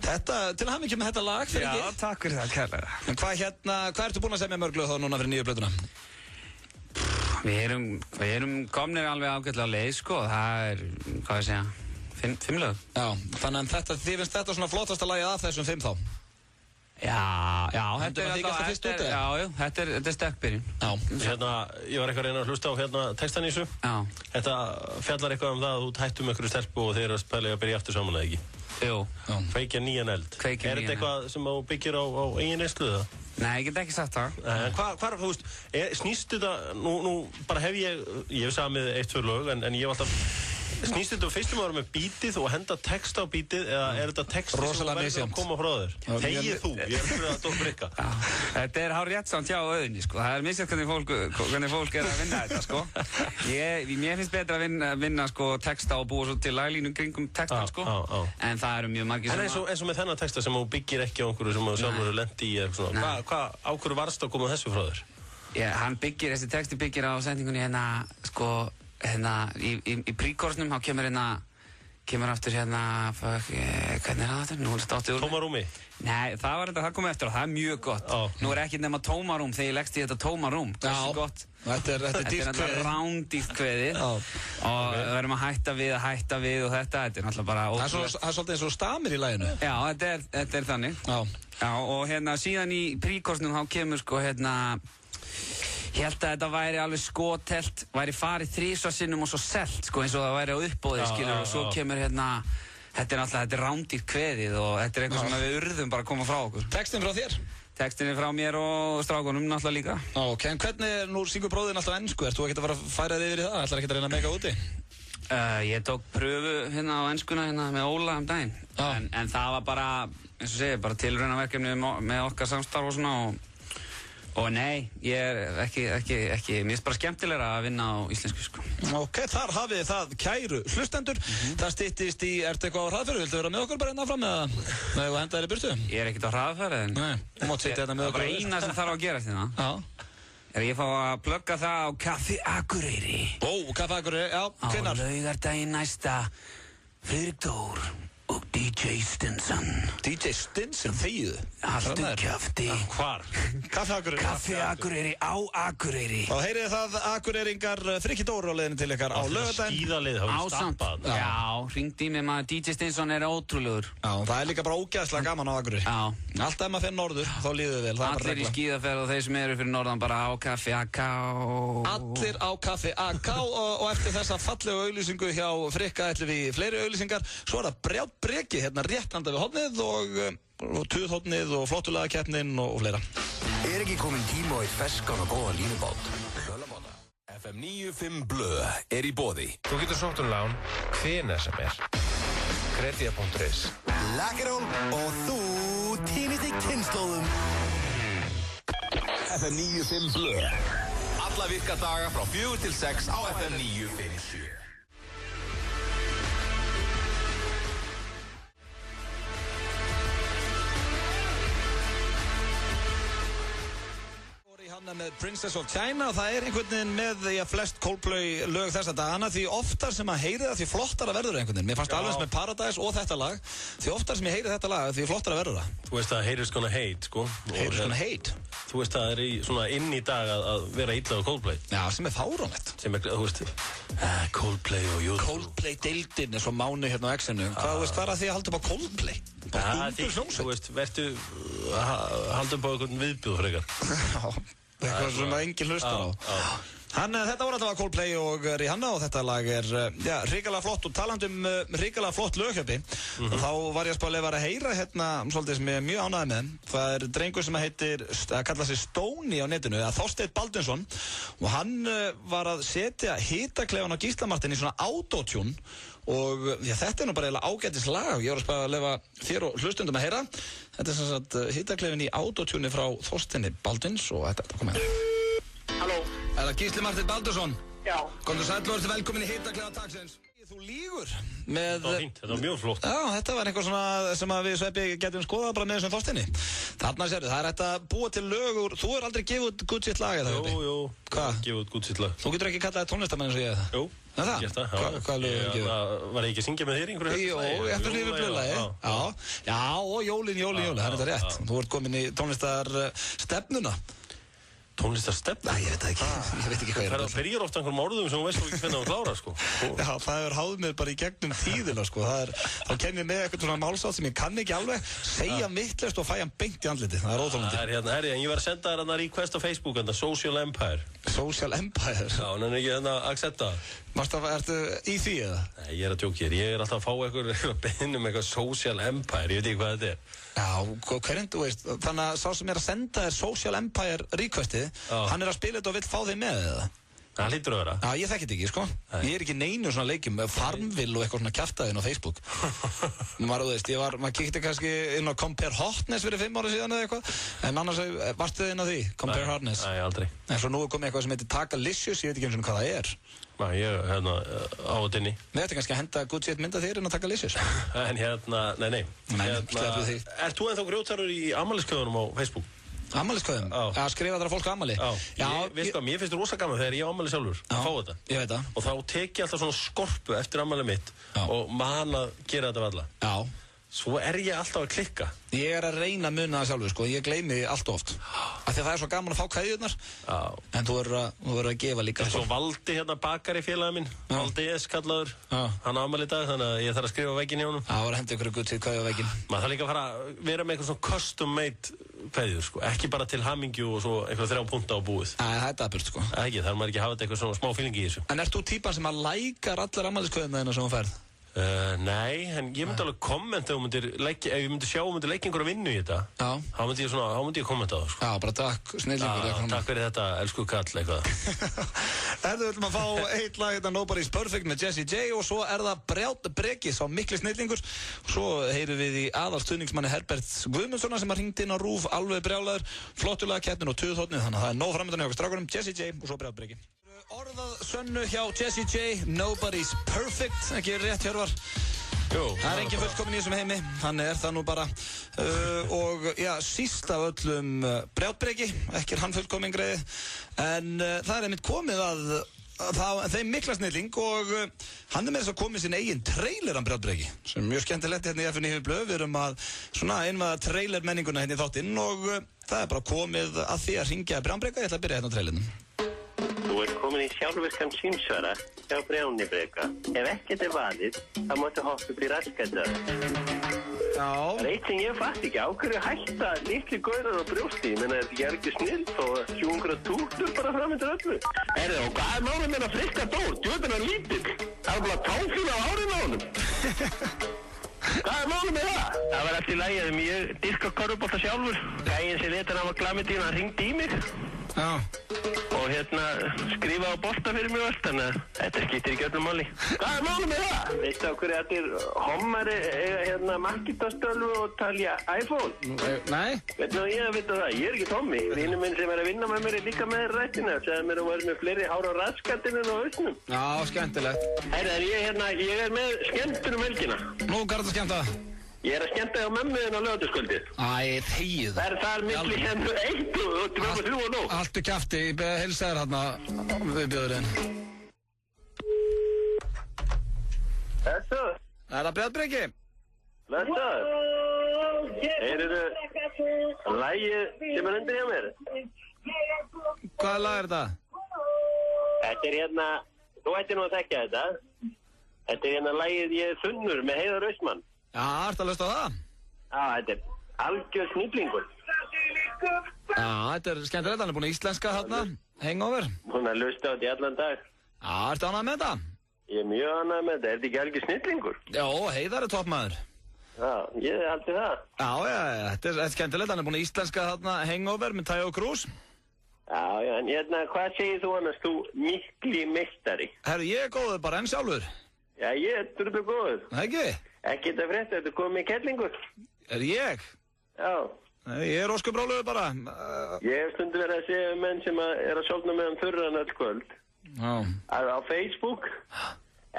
Þetta, til að hafa mikið með þetta lag, Frikki. Já, takk fyrir það, kærlega. En hvað ertu búin að semja mörg lög þá núna fyrir nýju plötuna? Við erum komnir alveg ágætlega á leið, sko. Það er, hvað ég segja, 5 lög. Já, þannig að þið finnst þetta svona flottasta lagið af þessum 5 þá? Já, þetta er sterk byrjun. Já. Hérna, ég var eitthvað að reyna að hlusta á textan í þessu. Já. Þetta fjallar eitthvað um það að þú hættum einhverju stelpu og þeir eru að spæla að byrja aftur saman eða ekki? Jú. Kveikja nýjan eld. Er þetta eitthvað sem þú byggir á eigin reynslu eða? Nei, ég get ekki sagt það. En hvað, þú veist, snýst þetta, nú bara hef ég hef samið 1-2 lög en ég hef alltaf snýst þetta fyrstum að vera með bítið og henda text á bítið eða er þetta text sem verður að koma frá þér? Þegið þú, ég er fyrir að dótt breyka. Þetta er hár rétt samt hjá auðinni, sko. Það er misjætt hvernig fólk er að vinna þetta, sko. Mér finnst betra að vinna sko, texta og búa svo til laglínum kringum textan, sko. En það eru mjög margir sem En eins og með þennan texta sem þú byggir ekki á einhverju sem þú sjálfur lendi í eða svona. Á hverju varst að koma þessu frá þér? Þessi texti byggir á sendingunni í príkorsnum, þá kemur aftur hvernig er það aftur? Tómarúmi? Nei, það kom eftir og það er mjög gott. Nú er ekki nema tómarúm þegar ég leggst í þetta tómarúm. Hversu gott? Þetta er náttúrulega rándýrt kveðið og við verðum að hætta við og þetta er náttúrulega bara Það er svolítið eins og stamir í laginu. Já, þetta er þannig. Já, og síðan í príkorsnum þá kemur ég held að þetta væri alveg skotelt, væri farið 3 sinnum og svo selt, sko, eins og það væri á uppboði, skilur, og svo kemur þetta er rándýrt kveðið og þetta er eitthvað sem við urðum bara að koma frá okkur. Textin frá þér? Textin er frá mér og strákunum náttúrulega líka. Ok, en hvernig, nú syngur bróðin alltaf ensku, ert þú ekkert að fara að færa þig yfir í það? Ætlar ekkert að reyna að mega úti? Ég tók pröfu á enskuna með Óla daginn, en það var bara, eins og segir, bara tilraunaverkefni með okkar samstarf og svona og nei, ég er ekki, mér finnst bara skemmtilegra að vinna á íslensku, sko. Ok, þar hafið það kæru hlustendur. Það styttist í, ertu eitthvað á hraðferð? Viltu vera með okkur bara fram með það? Nei, og henda þér í burtu? Ég er ekkert á hraðferð, en nei, þú mátt sitja þetta með okkur. Það er eina sem þarf að gera þetta. Já. Ég fá að plugga það á Kaffi Akureyri. Kaffi Akureyri, já, hvenær? Á laugardaginn næsta, Friðrik Dór og DJ Stinson. DJ Stinson, þegið? Haltu kjafti. Hvar? Kaffi Akureyri. Kaffi Akureyri á Akureyri. Og heyrið það Akureyringar, Frikki Dór á leiðinu til ykkar á laugardaginn. Skíðalið, hafið stappað. Já, hringdi í mig maður, DJ Stinson er ótrúlegur. Já, það er líka bara ógeðslega gaman á Akureyri. Já. Alltaf ef maður fer norður, þá líður vel. Allir í skíðaferð og þeir sem eru fyrir norðan bara á Kaffi AK. Allir á Kaffi AK og eftir þessa fallegu auglýsingu hjá Frikka ætlum við fleiri auglýsingar. Svo er það brjátt breki hérna rétt handa við hornið og tuðhornið og flottulagakeppnin og fleira. Er ekki komin tíma á eitt feskan og góðan línubát? FM 95 Blö er í boði. Þú getur sótt lán hvenær sem er. Kredia.is Lakkerón og þú týnist í kynnslóðum. FM 95 Blö. Alla virka daga frá 4 til 6 á FM 957. Með Princess of China og það er einhvern veginn með flest Coldplay lög þessa dagana því oftar sem að heyri það því flottara verður einhvern veginn. Mér fannst alveg sem með Paradise og þetta lag því oftar sem ég heyri þetta lag því flottara verður það. Þú veist að Haters Gonna Hate, sko. Haters Gonna Hate? Þú veist að það er svona inn í dag að vera illa á Coldplay. Já, sem er fáránlegt. Sem er, þú veist, Coldplay og YouTube. Coldplay deildin er svo mánu hérna á X-inu. Hvað, þú veist, hvað er að því að halda upp á Coldplay? bara dundur Þú hljómsveit. veist, vertu haldum på einhvern viðbjóð frekar. Já, eitthvað sem enginn hlustar á. Þetta voru alltaf Coldplay og Rihanna og þetta lag er hrikalega flott og talandi hrikalega flott löghjöpi og þá var ég að spá að heyra hérna svolítið sem ég er mjög ánægður með. Það er drengur sem kallar sig Stóni á netinu, Þorsteinn Baldursson, og hann var að setja hitaklefan á Gísla Martin í svona autotune og þetta er nú bara eiginlega ágætis lag. Ég var að spá að leyfa þér og hlustundum að heyra. Þetta er sem sagt hitaklefin í autotune frá Þorsteini Baldvins og þetta kom með. Halló. Er það Gísli Martin Baldursson? Já. Komdu sæll og ertu velkomin í hitaklefa dagsins. Þú lýgur með... Þetta var fínt, þetta var mjög flott. Já, þetta var eitthvað svona sem að við Sveppi getum skoðað bara með þessum Þorsteini. Þarna sérðu, það er hægt að búa til lög úr... Þú er aldrei gefið út Good Shit lag eða Sveppi? Jú, Hvað? Gefið út Good Shit lag. Þú getur ekki kallað það tónlistamenn eins og ég það? Jú, gert það. Hvað lög er gefið? Var ég ekki að syngja með þér einhverju? Jú, eftir lífið blöðlagi. Já, og jólin, það er þetta rétt. Þú ert komin í tónlistarstefnuna. Tónlistarstefna? Nei, ég veit ekki hvað ég er. Það byrjar ofta einhverjum orðum sem þú veist ekki hvernig það klára, sko. Já, það er háð mér bara í gegnum tíðina, sko. Þá kem ég með eitthvað svona málsátt sem ég kann ekki alveg, segja vitlaust og fæ hann beint í andliti. Það er óþolandi. Það er ég var að senda þér hann request á Facebook, Social Empire. Social Empire? Já, en ekki að accepta það. Ertu í því eða? Nei, ég er að djóka hér. Ég er alltaf að fá eitthvað beinum eitthvað Social Empire, ég veit ekki hvað þetta er. Já, hvernig, þú veist, þannig að sá sem er að senda þér Social Empire requestið, hann er að spila þetta og vill fá þig með eða? Það hlýtur að vera. Já, ég þekki þetta ekki, sko. Ég er ekki neinu svona leikjum, Farmville og eitthvað svona kjaftaðinn á Facebook. Þú veist, maður kíkti kannski inn á Compare Hotness fyrir 5 ára síðan eða eitthvað, en annars varstu þið inn á því, Compare Hotness? Nei, aldrei. En svo nú er komið eitthvað sem heitir Takalicious, ég veit ekki eins og hvað það er. Nei, ég er á og dinni. Við ættum kannski að henda Good Shit mynda þér inn á Takalicious. En nei. Sleppum því. Ert þú ennþá grjótarur í afmæliskauðunum á Facebook? Afmæliskauðum? Að skrifa þar að fólk afmæli? Já. Veistu hvað, mér finnst það rosa gaman þegar ég á afmæli sjálfur að fá þetta. Ég veit það. Og þá tek ég alltaf svona skorpu eftir afmæli mitt og man að gera þetta við alla. Já. Svo er ég alltaf að klikka. Ég er að reyna að muna það sjálfur, sko. Ég gleymi allt oft. Af því að það er svo gaman að fá kveðjurnar. En þú verður að gefa líka. Svo Valdi hérna bakari félagi minn, Valdi S. kallaður. Hann á afmæli í dag, þannig að ég þarf að skrifa á vegginn hjá honum. Það var að henda ykkur Good Shit kveðju á vegginn. Maður þarf líka að fara að vera með eitthvað svona custom made kveðjur, sko. Ekki bara til hamingju og svo eitthvað 3 punta á búið. Það er dapurt, sko. Ekki, þarf maður ekki að hafa þetta eitthvað svona smá feeling í þessu. En ert þú típan sem að lækar allar afmæliskveðjurnar þínar sem þú ferð? Nei, en ég myndi alveg kommenta ef ég myndi sjá að myndi leggja einhverja vinnu í þetta. Þá myndi ég kommenta það, sko. Já, bara takk, snillingur. Takk fyrir þetta, elsku kall, eitthvað. Við ætlum að fá eitt lag hérna Nobody's Perfect með Jessie J og svo er það Brját Brekis á mikli snillingur. Svo heyrum við í aðalstuðningsmanni Herbert Guðmundssonar sem har hringt inn á RÚV alveg brjálaður, flottulega keppnin og tuðhóttnið, þannig að það er nóg framöndan hjá okkur strákunum, Jessie J og svo Brját Breki. Orðað sönnu hjá Jessie J, Nobody's Perfect, ekki rétt Hjörvar? Jú. Það er engin fullkomin í þessum heimi, hann er það nú bara. Og já, síst af öllum Brját Breki, ekki er hann fullkomin greið, en það er einmitt komið að þeim mikla snilling og hann er með þess að komið sín eigin trailer hann Brját Breki, sem er mjög skemmtilegt hérna í FNÍ Blöð. Við erum að svona einmaða trailer menninguna hérna í þáttinn og það er bara komið að því að hringja Brján Breka. Ég ætla að byrja hérna á trailernum. Þú ert komin í sjálfvirkan símsvara hjá Brjáni Breka. Ef ekkert er valið, þá máttu hoppa upp í raskættar. Já. Það er eitt sem ég fatt ekki. Á hverju hætta litli gaurar á brjósti? Ég meina, þetta er ekki snill og 700 tútur bara fram undir öllu. Herðu, og hvað er málið með að frikka Dór? Djöfn er lítill. Það er bara táfíla á hárinu á honum. Hvað er málið með það? Það var eftir lagi að ég dyrka körfubolta sjálfur. Gæinn sem letar hann var klamidín, hann hringdi í mig. Já. Og skrifa á bolta fyrir mig allt, þannig að þetta skiptir ekki öllum máli. Hvað er málið með það? Veistu á hverju allir hommari eiga Macintosh-tölvu og talja iPhone? Nei. Veitu ég að vita það? Ég er ekki Tommy. Vinur minn sem er að vinna með mér er líka með rættina. Segði mér að vera með fleiri hár á raskatinu en á hausnum. Já, skemmtilegt. Herra, ég er með skemmtunum helgina. Nú, hvað er þetta skemmta? Ég er að skemmta á mömmuðin á lögataskvöldið. Æ, þegið. Það er þar milli hennu 1 og 3 og nóg. Haltu kjafti, ég beði að hilsa þér hérna við bjóðurinn. Þessu? Er það Brját Breki? Þessu? Heyrðu, lagið sem er undir hjá mér. Hvaða lag er þetta? Þetta er hérna, þú ættir nú að þekkja þetta. Þetta er hérna lagið Ég er þunnur með Heiðar Austmann. Já, ertu að hlusta á það? þetta er algjör snillingur. Já, þetta er skemmtilegt, hann er búinn að íslenska þarna, hangover. Búinn að hlusta á þetta í allan dag. Já, ertu ánægð með þetta? Ég er mjög ánægð með þetta, er þetta ekki algjör snillingur? Já, Heiðar er toppmaður. Já, ég haldi það. Já, þetta er skemmtilegt, hann er búinn að íslenska þarna hangover með Tayo Cruz. Já, en hvað segir þú annars, þú mikli meistari? Herru, ég er góður bara enn sjálfur. Já, ég er drupi góður. Það ekki? Ekki þetta frétt, þetta er komið með kettlingur. Er ég? Já. Nei, ég er óskubráluður bara. Ég hef stundu verið að segja menn sem er að sofna meðan þurran öll kvöld. Já. Að á Facebook,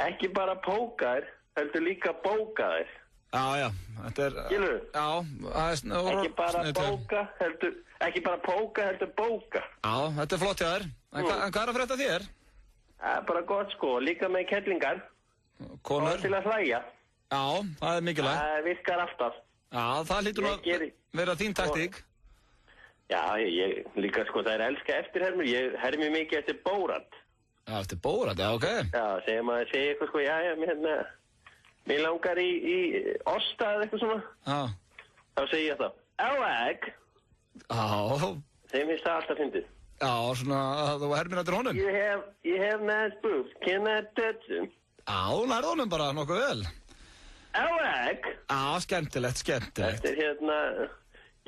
ekki bara pókar, heldur líka bókaðir. Já, þetta er... Gilur? Já, ekki bara bóka, heldur bóka. Já, þetta er flott hjá þér. En hvað er að frétta þér? Bara gott sko, líka með kettlingar. Konur? Og til að hlæja. Já, það er mikilvægt. Það virkar alltaf. Já, það hlýtur nú að vera þín taktík. Já, ég líka sko, það er elska eftirhermur. Ég hermi mikið eftir Bórat. Já, eftir Bórat, já, ok. Já, segja eitthvað sko, mér langar í osta eða eitthvað svona. Já. Þá segi ég það. Egg. Já. Þeim finnst það alltaf fyndið. Já, svona, þú hermir eftir honum. You have nice boobs. Can I touch them? Já, þú nærði honum bara nokkuð vel. Egg. Já, skemmtilegt. Þetta er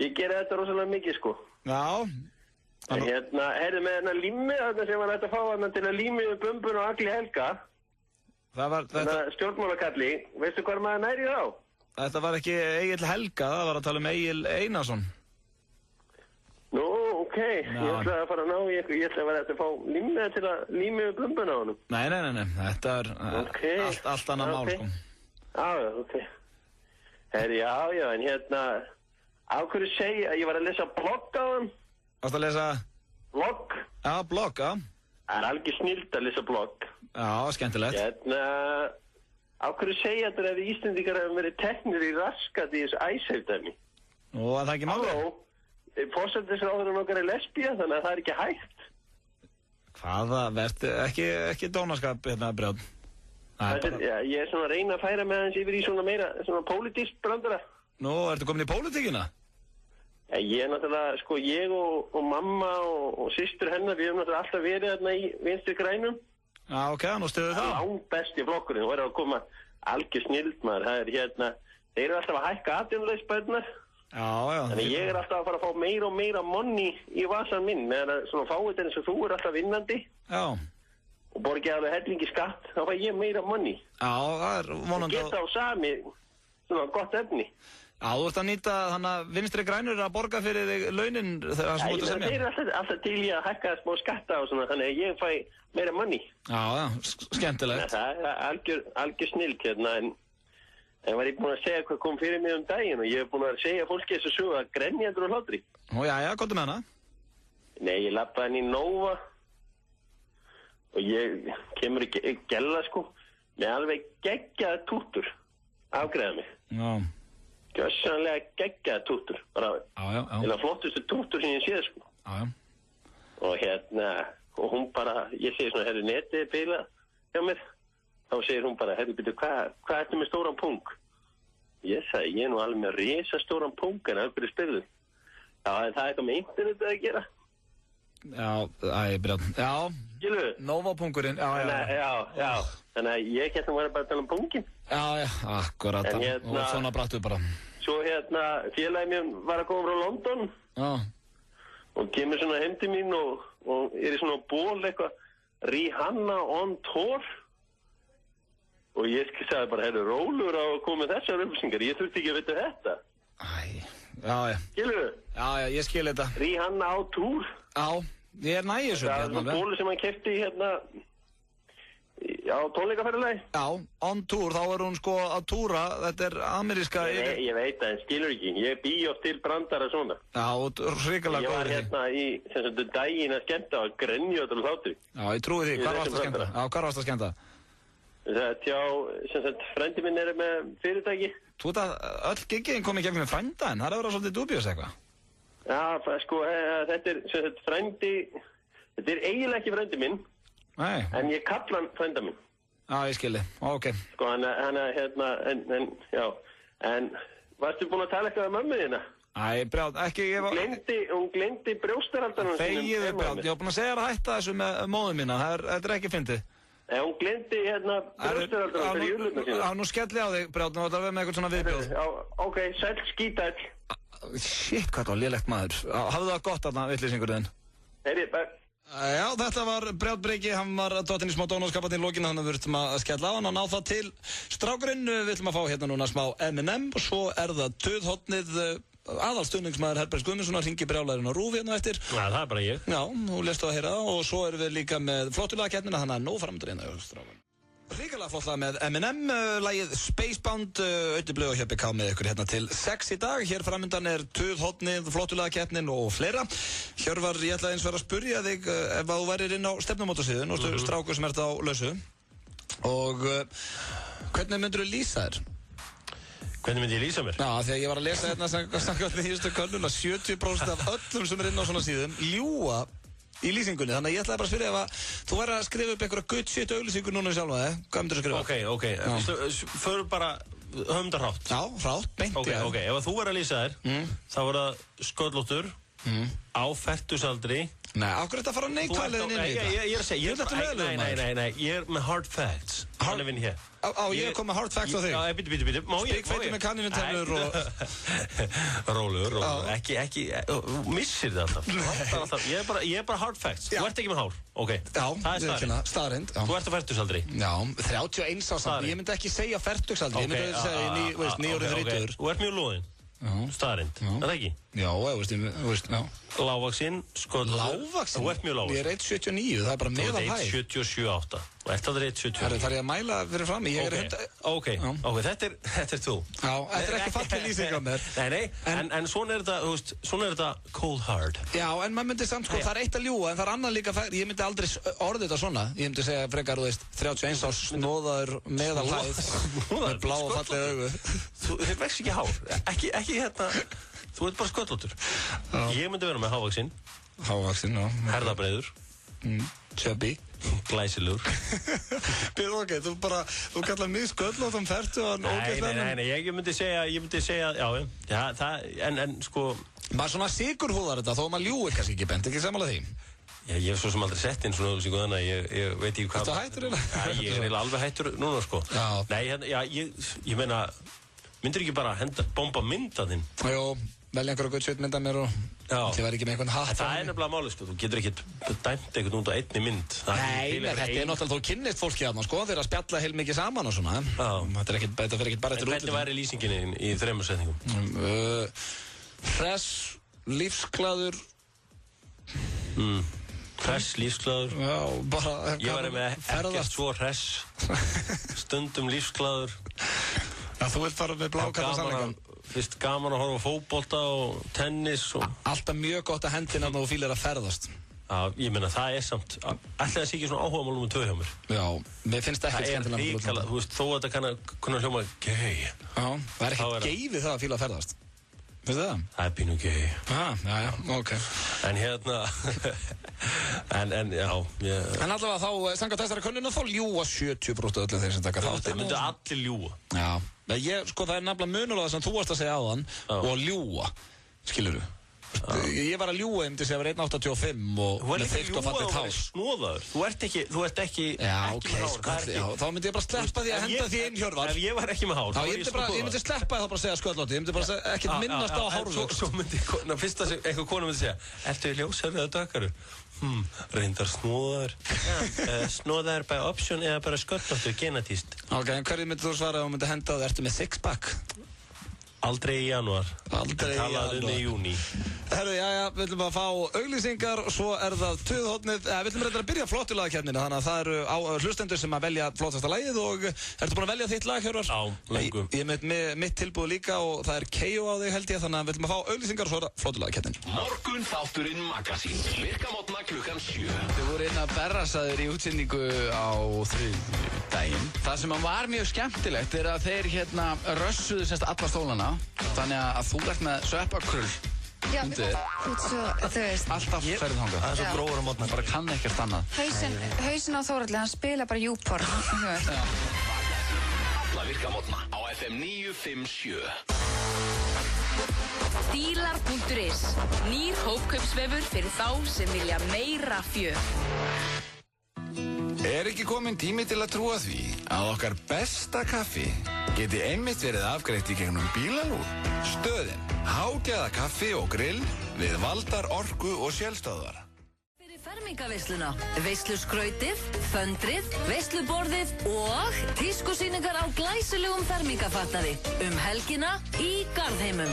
ég gera þetta rosalega mikið sko. Já. Heyrðu með lími þarna sem var hægt að fá hana til að lími við bumbun og Agli Helga. Það var þetta... Stjórnmálakalli, veistu hvað maður næri þá? Þetta var ekki Egill Helga, það var að tala Egil Einarsson. Nú, ok, ég ætla að fara að ná, ég ætla að vera að fá lími til að lími við bumbun á honum. Nei, þetta er allt annað mál sko. Já, ok. Herri, já, en á hverju segja, ég var að lesa blogg á hann. Varstu að lesa? Blogg. Já, blogg, já. Það er algjör snilt að lesa blogg. Já, skemmtilegt. Á hverju segja þetta ef Íslendingar hefur verið teknir í raskat í þessu æsheifdæmi? Nú, það er ekki máli. Halló, forsætisráðurinn okkar er lesbía, þannig að það er ekki hægt. Hvaða, verður ekki dónaskap Brjón? Ég er svona að reyna að færa með hans yfir í svona meira, svona pólitískt brandara. Nú, ertu komin í pólitíkina? Ég er náttúrulega, sko, ég og mamma og systur hennar, við hefum náttúrulega alltaf verið þarna í Vinstri grænum. Já, ok, nú stuðu það. Það er langt besti flokkurinn, þú verður að koma algjör snild maður, það er þeir eru alltaf að hækka atvinnuleysisbæturnar. Já. Þannig ég er alltaf að fara að fá meira og meira money í vasan minn, meðan svona fáið eins og þú er alltaf vinnandi. Já. Og borgið alveg hellingi skatt, þá fæ ég meira money. Já, það er vonandi... Og geta á sami, svona gott efni. Já, þú ert að nýta, þannig að Vinstri grænur er að borga fyrir þig launin þegar það út að semja. Þeir eru alltaf til í að hækka smá skatta og svona, þannig að ég fæ meira money. Já, skemmtilegt. Það er algjör snilt en var ég búinn að segja hvað kom fyrir mig daginn og ég hef búinn að segja fólki þessu sögu að grenjandur og hlátri. Nú, já, komdu með hana. Nei, ég lappaði hann í Nova og ég kemur í gella sko með alveg geggjaða tútur afgreiða mig. Já. Gjössanlega geggjaða tútur, bara eða flottustu tútur sem ég séð sko. Já. Og hún bara, ég segi svona, herru, netið bila hjá mér. Þá segir hún bara, herru, byrju, hvað ertu með stóran pung? Ég sagði, ég er nú alveg með risa stóran pung, en það er spyrðu. Já, en það er eitthvað með internetið að gera. Já, Brjón. Já. Skilu? Nova-pungurinn, já. Þannig að ég var bara að tala um pungin. Já, akkurat. Og svona brattu bara. Svo félagi mér var að koma frá London. Já. Og kemur svona heim til mín og er í svona ból eitthvað Rihanna on tour. Og ég sagði bara, herru, rólur á að koma með þessar upplýsingar. Ég þurfti ekki að vita þetta. Já. Skilu? Já, ég skil þetta. Rihanna á túr. Já, ég er nægjusum. Það er svona bólu sem hann kefti á tónleikaferðilegi. Já, on tour, þá er hún sko að túra, þetta er ameríska... Ég veit það, en skilur ekki, ég bý oft til brandara svona. Já, og hrikalega góður því. Ég var í, sem sagt, daginn að skemmta og grenjótt og hlátri. Já, ég trúi því, hvar varst að skemmta? Já, hvar varst að skemmta? Sem sagt, frændi minn er með fyrirtæki. Þú veit að öll gigginn kom í gegnum með frændaðinn, það er að vera svolítið dúbjós eitthvað. Já, sko, þetta er, sem sagt, frændi, þetta er eiginlega ekki frændi minn. Nei. En ég kalla hann frænda minn. Já, ég skilði, ok. Sko, en Varstu búin að tala eitthvað um mömmu þína? Æ, Brjánn, ekki ég var... Hún gleymdi brjóstarhaldaranum sínum. Þegiðu, Brjánn, ég var búin að segja að hætta þessu með móður mína, þetta er ekki fyndið. Hún gleymdi brjóstarhaldaranum fyrir júluna sína. Nú skelli á þig, Brjánn, og það verður með eitthvað svona viðbjóð. Ok, sæll skítall. Shit, hvað það var lélegt maður. Hafðu það gott þarna, vitlýsingur þinn? Já, þetta var Brjánn Breki, hann var dottinn í smá dónaskapatinn í lokinu, þannig að við þurfum að skella á hann og ná það til strákurinn. Við ætlum að fá hérna núna smá M&M og svo er það döðhotnið aðalstuðningsmaður Herberts Guðmundssonar hringi brjálæðurinn á RÚV hérna eftir. Já, það er bara ég. Já, þú lestu að heyra og svo erum við líka með flottulagakeppnina, þannig að nóg framöndur hérna, strákurinn. Ríkilega flottlega með M&M, lagið Spacebound, Auðvitað og Hjöppi K með ykkur hérna til 6 í dag. Hér framöndan er Tuðhotnið, flottulagakeppnin og fleira. Hjörvar, ég ætlaði eins verið að spurja þig ef þú værir inn á stefnumótasíðun og strákur sem ert á lausu. Og hvernig myndur þú lýsa þér? Hvernig myndi ég lýsa mér? Já, þegar ég var að lesa hérna samkvæmt nýjustu könnun að 70% af öllum sem er inn á svona síðum ljúga í lýsingunni, þannig að ég ætlaði bara að spyrja ef að þú væri að skrifa upp einhverja good shit auglýsingur núna sjálfa þig, hvað myndir þú skrifa? Ok, förum bara höfundar hrátt. Já, hrátt, beint í það. Ok, ef þú væri að lýsa þér, þá var það sköllóttur, á fertusaldri. Nei, ákveð þetta að fara neikvæðileginn inn í þetta? Ég er að segja, nei, ég er með hard facts. Hann er vinn hér. Ég er komið hard facts á þig? Já, bíddu, má ég? Spikfeitur með kanínutennur og... Rólegur, ekki, missir það alltaf. Ég er bara hard facts. Þú ert ekki með hár, ok. Já, það er staðrind. Þú ert á fertusaldri. Já, 31 árs, ég myndi ekki segja fertugsaldri, ég myndi segja nýjórið 30. Þú ert mjög loðinn. Staðrind, er það ekki? Já, já. Lágvaxinn, sköllóttur. Lágvaxinn? Þú ert mjög lágvaxinn. Ég er 1,79, það er bara meðal hæð. Þú ert 1,77,8. Og ert aldrei 1,79. Það er ég að mæla fyrir fram í, ég er 100... Ok, þetta er þú. Já, þetta er ekki fallið lýsing á mér. Nei, en svona er þetta, þú veist, svona er þetta cold hard. Já, en maður myndi samt sko, það er eitt að ljúga, en það er annað líka, ég myndi aldrei orðið þetta svona. Ég myndi segja frekar, þú veist, 31 árs snóðaður meðal hæð, með blá og fallið augu. Þið vex ekki hár, ekki hérna, þú ert bara sköllóttur. Ég myndi vera með hávaxinn. Hávaxinn, já. Herðabreiður. Chubby. Glæsilegur. Býðu ok, þú kallar mig sköllóttan fertu og hann ógeðslega. Nei, ég myndi segja, já, en sko... Maður svona sigurhúðar þetta, þó maður ljúi kannski ekki bent, ekki samanlega því? Já, ég hef svo sem aldrei sett inn svona auðvitað, þannig að ég veit ekki hvað... Ertu hættur eiginlega? Já, ég er eiginlega alveg hættur núna, sko. Já. Nei, já, ég meina, myndir ekki bara bomba mynda þinn? Jó, velja einhverja gutt sveit mynda mér og... Þið væri ekki með einhvern hatt. Það er nefnilega máli, sko, þú getur ekki dæmt einhvern út á einni mynd. Nei, þetta er náttúrulega, þú kynnist fólki að maður, sko, þeir að spjalla heilmikið saman og svona. Þetta fer ekkert bara eftir útlýsing. En hvernig væri lýsingin í 3 setningum? Hress, lífsglaður. Hress, lífsglaður. Já, bara... Ég væri með ekkert svo hress, stundum lífsglaður. Já, þú vilt fara með blákalla samlingan. Fyrst gaman að horfa á fótbolta og tennis og... Alltaf mjög gott að hendina þú fílar að ferðast. Já, ég meina, það er samt... Ætli það sé ekki svona áhuga málum 2 hjá mér. Já, mér finnst ekkert skemmtilega... Það er ríkala, þú veist, þó að þetta kannar hljóma gay. Já, það er ekkert gay við það að fíla að ferðast. Veistu það? Það er pínu gay. Já, ok. En hérna... já... En allavega þá, samkvæmt þessari könnuna, þá ljúga 70% öllu þeir sem taka þátt. Það myndu allir ljúga. Já. Sko, það er nefnilega munur á það sem þú varst að segja áðan og ljúga, skilurðu. Ég var að ljúga, ég myndi segja að vera 1,85 og með þykkt og fallegt hás. Snóðaður. Þú ert ekki... Já, ok, þá myndi ég bara sleppa því að henda því inn, Hjörvar. Ef ég var ekki með hár, þá var ég snóðaður. Ég myndi sleppa því þá bara að segja sköllótti. Ég myndi bara ekkert minnast á hárvöxt. Svo myndi, fyrst að einhver kona myndi segja, ertu ljósari eða dökkaru? Reyndar snóðaður. Snóðaður by option eða bara sköllóttur genetíst. Ok, en hverju myndi þú svara ef þú myndi henda það? Ertu með six-pack? Aldrei í janúar. Aldrei í janúar. Talaðu í júní. Herru, já, við ætlum að fá auglýsingar, svo er það Tuðhotnið. Við ætlum að byrja flottulagakeppnina, þannig að það eru hlustendur sem að velja flottasta lagið og ertu búin að velja þitt lag, Hjörvar? Já, löngu. Ég er með mitt tilbúið líka og það er K.O. á þig, held ég, þannig að við ætlum að fá auglýsingar og svo er það flottulagakeppnin. Morgun þátturinn Magazín, virkamótna klukkan 7. Þau voru inn að berrasaður í útsendingu á þriðjudaginn. Það sem var mjög skemmtilegt er að þeir rössuðu semst alla stólana, þannig að þú ert með sveppakrull. Já, þú veist. Alltaf ferðið þangað. Það er svo gróður á mótna. Bara kann ekkert annað. Hausinn á Þóralli, hann spila bara júporn. Alla virkamótna á FM 957. Dílar.is. Nýr hópkaupsvefur fyrir þá sem vilja meira fjör. Ekki komin tími til að trúa því að okkar besta kaffi geti einmitt verið afgreitt í gegnum bílalúr? Stöðin, hágæða kaffi og grill við Valdar, Orku og Sjálfstöðvar. Fermingaveisluna, veisluskrautið, föndrið, veisluborðið og tískusýningar á glæsilegum fermingafatnaði helgina í Garðheimum.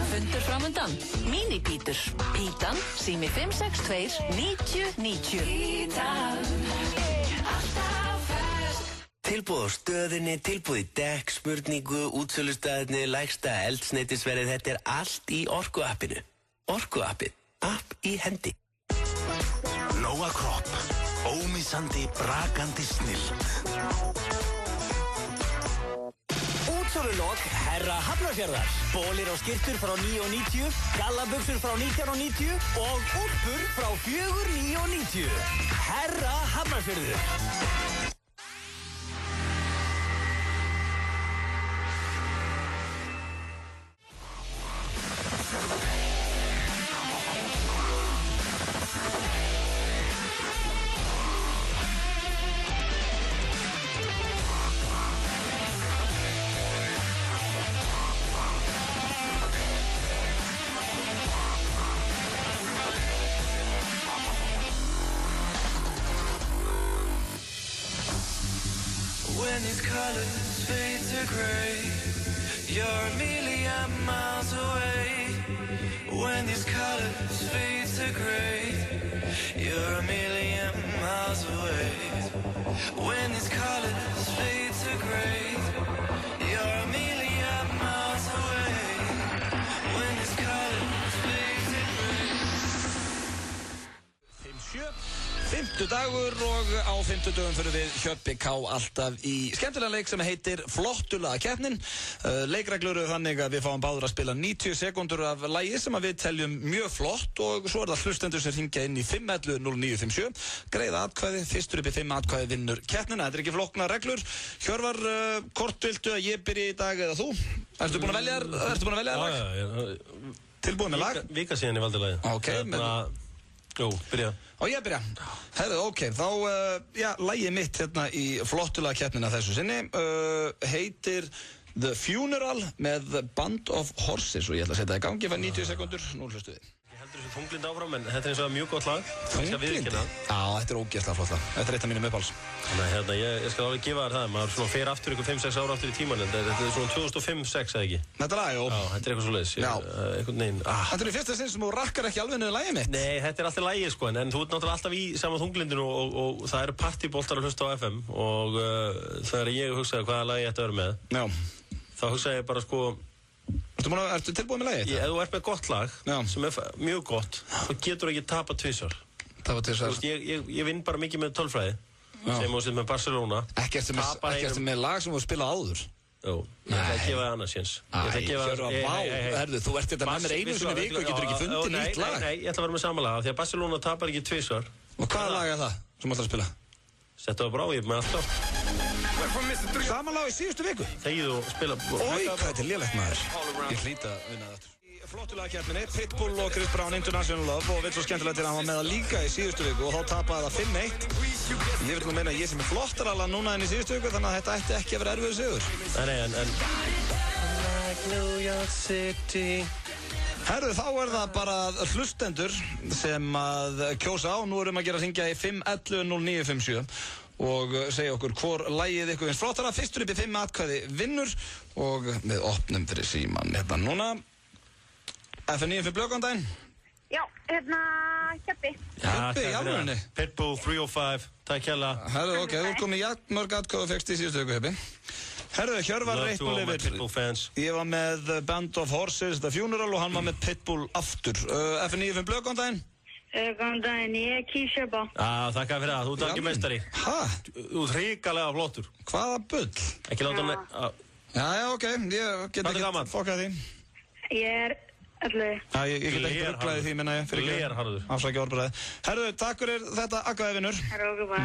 Fundur framundan, mínipítur, pítan, sími 562 9090. Tilboð á stöðinni, tilboð í dekk, spurningu, útsölustaðinni, lægsta eldsneytisverðið, þetta allt í Orku-appinu. Orku-appið, app í hendi. Nóa Kropp, ómissandi, brakandi snilld. Útsölulok Herra Hafnarfjarðar. Bólir og skyrtur frá 9,90, gallabuxur frá 19,90 og úlpur frá 4,990. Herra Hafnarfjörður. When these colors fade to gray, you're a million miles away. When these colors fade to gray, you're a million miles away. When these colors fade to gray, you're a million miles away. When these colors fade to gray. 50 dagur og á 50 dögum fyrir við Hjöppi K alltaf í skemmtilega leik sem heitir Flottulaga keppnin. Leikreglur eru þannig að við fáum báður að spila 90 sekundur af lagi sem við teljum mjög flott og svo það hlustendur sem hringja inn í 511-0957. Greiða atkvæði, fyrstur upp í 5 atkvæði vinnur keppnina. Þetta ekki flokkna reglur. Hjörvar, hvort viltu að ég byrji í dag eða þú? Ertu búin að velja lag? Já. Tilbúin með lag? Vika síðan ég valdi lagið. Ok, Jú, byrja. Á ég byrja. Hefðu, ok, þá, lagið mitt hérna í Flottulaga keppnina þessu sinni heitir The Funeral með Band of Horses og ég ætla að setja það í gangi, ég fæ 90 sekundur, nú hlustu þið. Ég heldur þessu þunglind áfram, en þetta eins og mjög gott lag. Þunglind? Já, þetta ógeðslega flott lag. Þetta eitt af mínum uppáhalds. Þannig að ég skal alveg gefa þér það, maður svona fer aftur ykkur 5-6 ára aftur í tíman, en þetta svona 2005-06 eða ekki? Þetta lag, jú. Já, þetta eitthvað svo leiðis. Já. Einhvern veginn. Þetta í fyrsta sinn sem þú rakkar ekki alveg niður lagið mitt. Nei, þetta alltaf lagið sko, en þú ert náttúrulega alltaf í sama þunglindinu og það eru partyboltar að hlusta á FM og þegar ég hugsaði hvaða lag ég ætti að vera með, þá hugsaði ég bara sko. Ertu tilbúið með lagið? Ef þú ert með gott lag, sem mjög gott, þá getur ekki tapa tvisvar. Ég vinn bara mikið með tölfræði, sem þú sett með Barcelona. Ekkert með lag sem þú spilað áður? Jú, ég ætla að gefa það annars séns. Herðu, þú ert þetta með mér einu sinni viku og getur ekki fundið nýtt lag. Nei, ég ætla að vera með sama lag, því að Barcelona tapar ekki tvisvar. Og hvaða lag er það sem þú ætlar að spila? Settu það bara á, ég er með allt klárt. Sama lag í síðustu viku? Þegið og spila. Ói, hvað þetta er lélegt maður. Ég hlýt að vinna það aftur. Í Flottulaga keppninni, Pitbull og Chris Brown International Love og við svo skemmtilega til að hann var með það líka í síðustu viku og þá tapaði það 5-1. Ég vil nú meina að ég sem er flottara alveg núna enn í síðustu viku þannig að þetta ætti ekki að vera erfiður sigur. Nei, en New York City. Herðu, þá er það bara hlustendur sem að kjósa á. Nú erum að gera hringja í 511-0957 og segja okkur hvor lagið ykkur finnst flottara. Fyrstur upp í 5 atkvæði vinnur og við opnum fyrir síman hérna núna. FN95 blöggandaginn? Já, Hjöppi. Hjöppi, í alvörunni? Pitbull 305, takk hjá. Herðu, ok, þú komið jafn mörg atkvæði og fegst í síðustu viku, Hjöppi. Herðu, Hjörvar Reitbull yfir. Ég var með Band of Horses, The Funeral og hann var með Pitbull aftur. FN95 blöggandaginn? Góðan daginn, ég kýs Hjöppa. Þakka fyrir það, þú ert ekki meistari. Hæ? Þú ert hrikalega flottur. Hvaða bull? Ekki láta hann... Já, ok, ég get ekki fokkað því. Ég er 11. Já, ég get ekki rugglaði því, minna ég. Glerharður. Afsakið orðbræði. Herðu, takk fyrir þetta, Aggaði-vinur.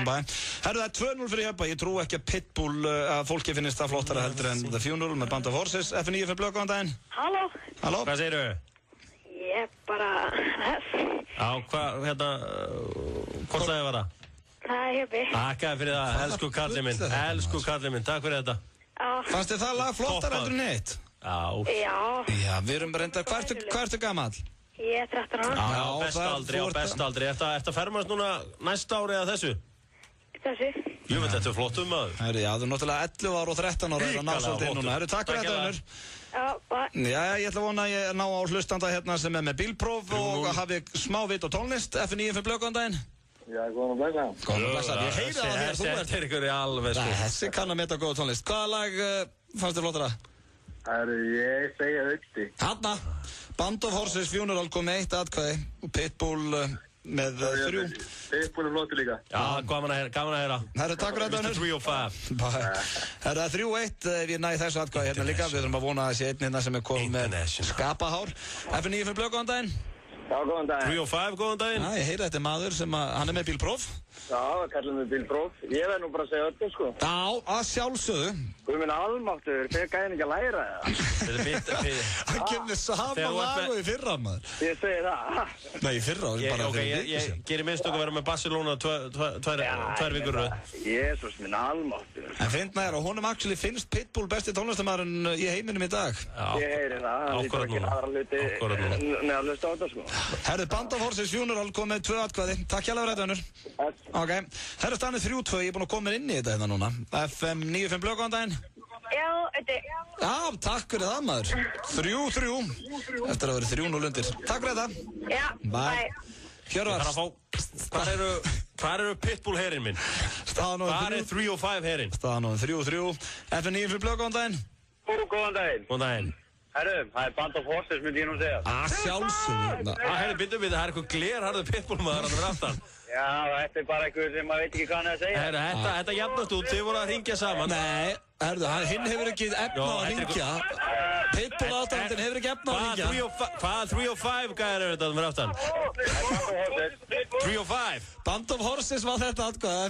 Bye. Herðu, það er 2-0 fyrir Hjöpa. Ég trú ekki að Pitbull, að fólki finnist það flottara heldur en The Funeral með Band of Horses. F9 fyrir Blöð, góðan daginn. Halló. Halló. Hvað segirðu? Ég bara... Já, hvað, hérna, hvort lagið var það? Það er Hjöpi. Takk fyrir það, elsku kallið minn, takk fyrir þetta. Fannst þið það lag flottara heldur en hitt? Já. Já, við erum reynda, hvað ertu gamall? Ég er 13 ára. Já, besta aldrei. Ertu að fermast núna næsta ári eða þessu? Þessu. Jú, þetta er flottum maður. Herri, já, þú er náttúrulega 11 ára og 13 ára að ná svolítið inn núna. Herri, takk fyrir þetta, Önur. Já, bye. Já, ég ætla að vona að ég ná á hlustanda hérna sem er með bílpróf og hafi smá vit og tónlist. F9 fyrir Blöð, góðan daginn. Já, góðan og blessa. Góðan og blessa. Ég heyri það þegar þú ert. Þetta er ykkur í alveg, sko. Þessi kann að meta góða tónlist. Hvaða lag fannst þér flottara? Ég segja Ötti. Hanna, Band of Horses Funeral kom með 1 atkvæði og Pitbull með 3. Pitbull er flottur líka. Já, gaman að heyra. Herru, takk fyrir þetta, Önur. Mr. 305. Herru, 3-1 ef ég næ þessu atkvæði hérna líka. Við þurfum að vona að þessi einn hérna sem er komið með skapahár. F9 fyrir Blöð, góðan daginn. Já, góðan daginn. 305, góðan daginn. Já, ég heyri þetta er maður sem hann er með bílpróf. Já, kallar mig bílpróf. Ég verð nú bara að segja Ötti, sko. Já, að sjálfsögðu. Guð minn almáttur, þegar gæðin ekki að læra það. Hann kemur sama lag og í fyrra, maður. Ég segi það. Nei, í fyrra, bara fyrir viku Ég gerir minnst okkur að vera með Barcelona 2 vikur. Jésús minn almáttur. En fyndna er að honum actually finnst Pitbull besti tónlistamæðurinn í heiminum í dag. Ég heyri það. Ákvörð núna. Herðu, Band of Horses Funeral kom með 2 atkvæði. Takk hjá fyrir þetta, Önur. Ok, herðu stannir 3-2, ég er búinn að koma inn í þetta hérna núna. FM 95 Blöð, góðan daginn. Já, Ötti. Já, takk fyrir það, maður. 3-3, eftir að vera 3-0 undir. Takk fyrir þetta. Já, bye. Hjörvar. Hvar eru Pitbull herinn minn? Hvar er 305 herinn? Staðan 3-3. FM 95 Blöð, góðan daginn. Góðan daginn. Góðan daginn. Herru, það er Band of Horses, myndi ég nú segja. Sjálfsögðu. Herru, byrjum við, það er eitthvað glerharður Pitbull maður að vera aftan. Já, þetta er bara eitthvað sem maður veit ekki hvað hann er að segja. Herru, þetta jafnast út, þið voru að ringja saman. Nei, herru, hinn hefur ekki efna að ringja. Pitbull aðstændin hefur ekki efna að ringja. Hvaða 305 gæðir eru þetta að vera aftan? 305. Band of Horses var þetta aðkvæða,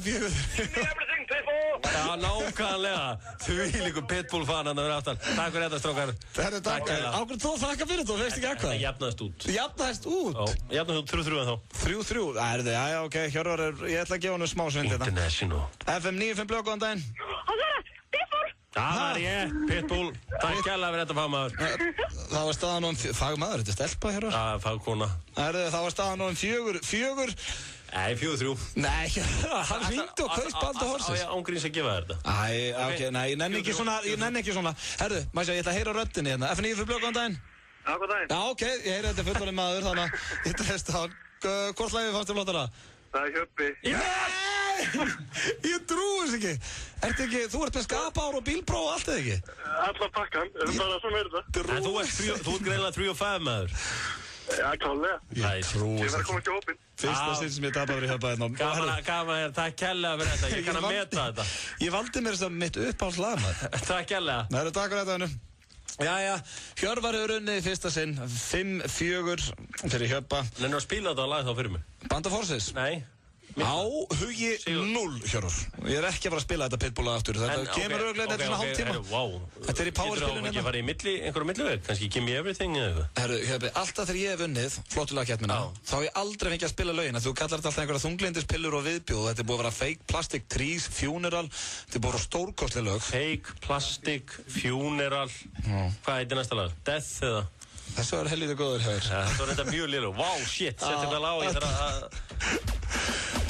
Já, nákvæmlega. Þú líka Pitbull fan að vera aftan. Takk fyrir þetta, strókar. Herru, takk. Ákveð þú þakka fyrir þetta og veist ekki eitthvað. Það jafnaðist út. Jafnaðist út? Jafnaðist út 3-3 en þá. 3-3, já, ok, Hjörvar ég ætla að gefa hann smá svindl þetta. International. FM 95 Blöð, góðan daginn. Það var ég, Pitbull. Takk kærlega fyrir þetta fagmaður. Það var staðan um fagmaður, þetta er stelpa, Hjörvar. Já, fagkona. Það var staðan um 4-4. Nei, 4-3. Nei, hann hringdi og kaust Band of Horses. Á ég ángríns að gefa þetta? Ok, nei, ég nenni ekki svona. Herru, maður sé, ég ætla að heyra röddinni hérna. FM 95 Blöð, góðan daginn. Já, góðan daginn. Já, ok, ég heyri þetta fullorðinn maður, þannig að ég treyst á hann. Hvort lagið fannst þér flottara? Það er Hjöppi. Ég trúi þess ekki. Þú ert með skapár og bílpróf og allt eða ekki? Alla pakkan, bara svona er þetta. En þú ert greinlega 305 maður. Já, klálega. Ég trúi Ég þess verð að ekki. koma ekki hópin. Fyrsta sinn sem ég tapar verið hjá bæðin. Gaman, takk kærlega fyrir þetta. Ég kann að meta þetta. Ég valdi mér þess að mitt uppáhaldslag, maður. Takk kærlega. Það eru takk fyrir þetta, Önur. Jæja, Hjörvar hefur unnið í fyrsta sinn, 5-4 fyrir Hjöppa. Nennir að spila þetta lag þá fyrir mig? Band of Horses? Nei. Áhugi 0, Hjörvar. Ég er ekki að fara að spila þetta Pitbull aftur. Þetta kemur auðvitað, þetta er svona hálftíma. Þetta er í powerspilinu hérna. Ég var í einhverju milliveg, kannski Give Me Everything eða eitthvað. Herru, Hjöppi, alltaf þegar ég hef unnið flottulega keppnina, þá hef ég aldrei fengið að spila lögin. Þú kallar þetta alltaf einhverja þunglindispillur og viðbjóð. Þetta er búið að vera Fake Plastic Trees, Funeral. Þetta er búið að vera stórkostleg lög. Fake Plastic, Funeral. Hvað heitir næsta lag? Death eða? Þessu var helvítið góður hjá þér. Það var þetta mjög liðlug. Wow, shit, setjum vel á ég þarf að...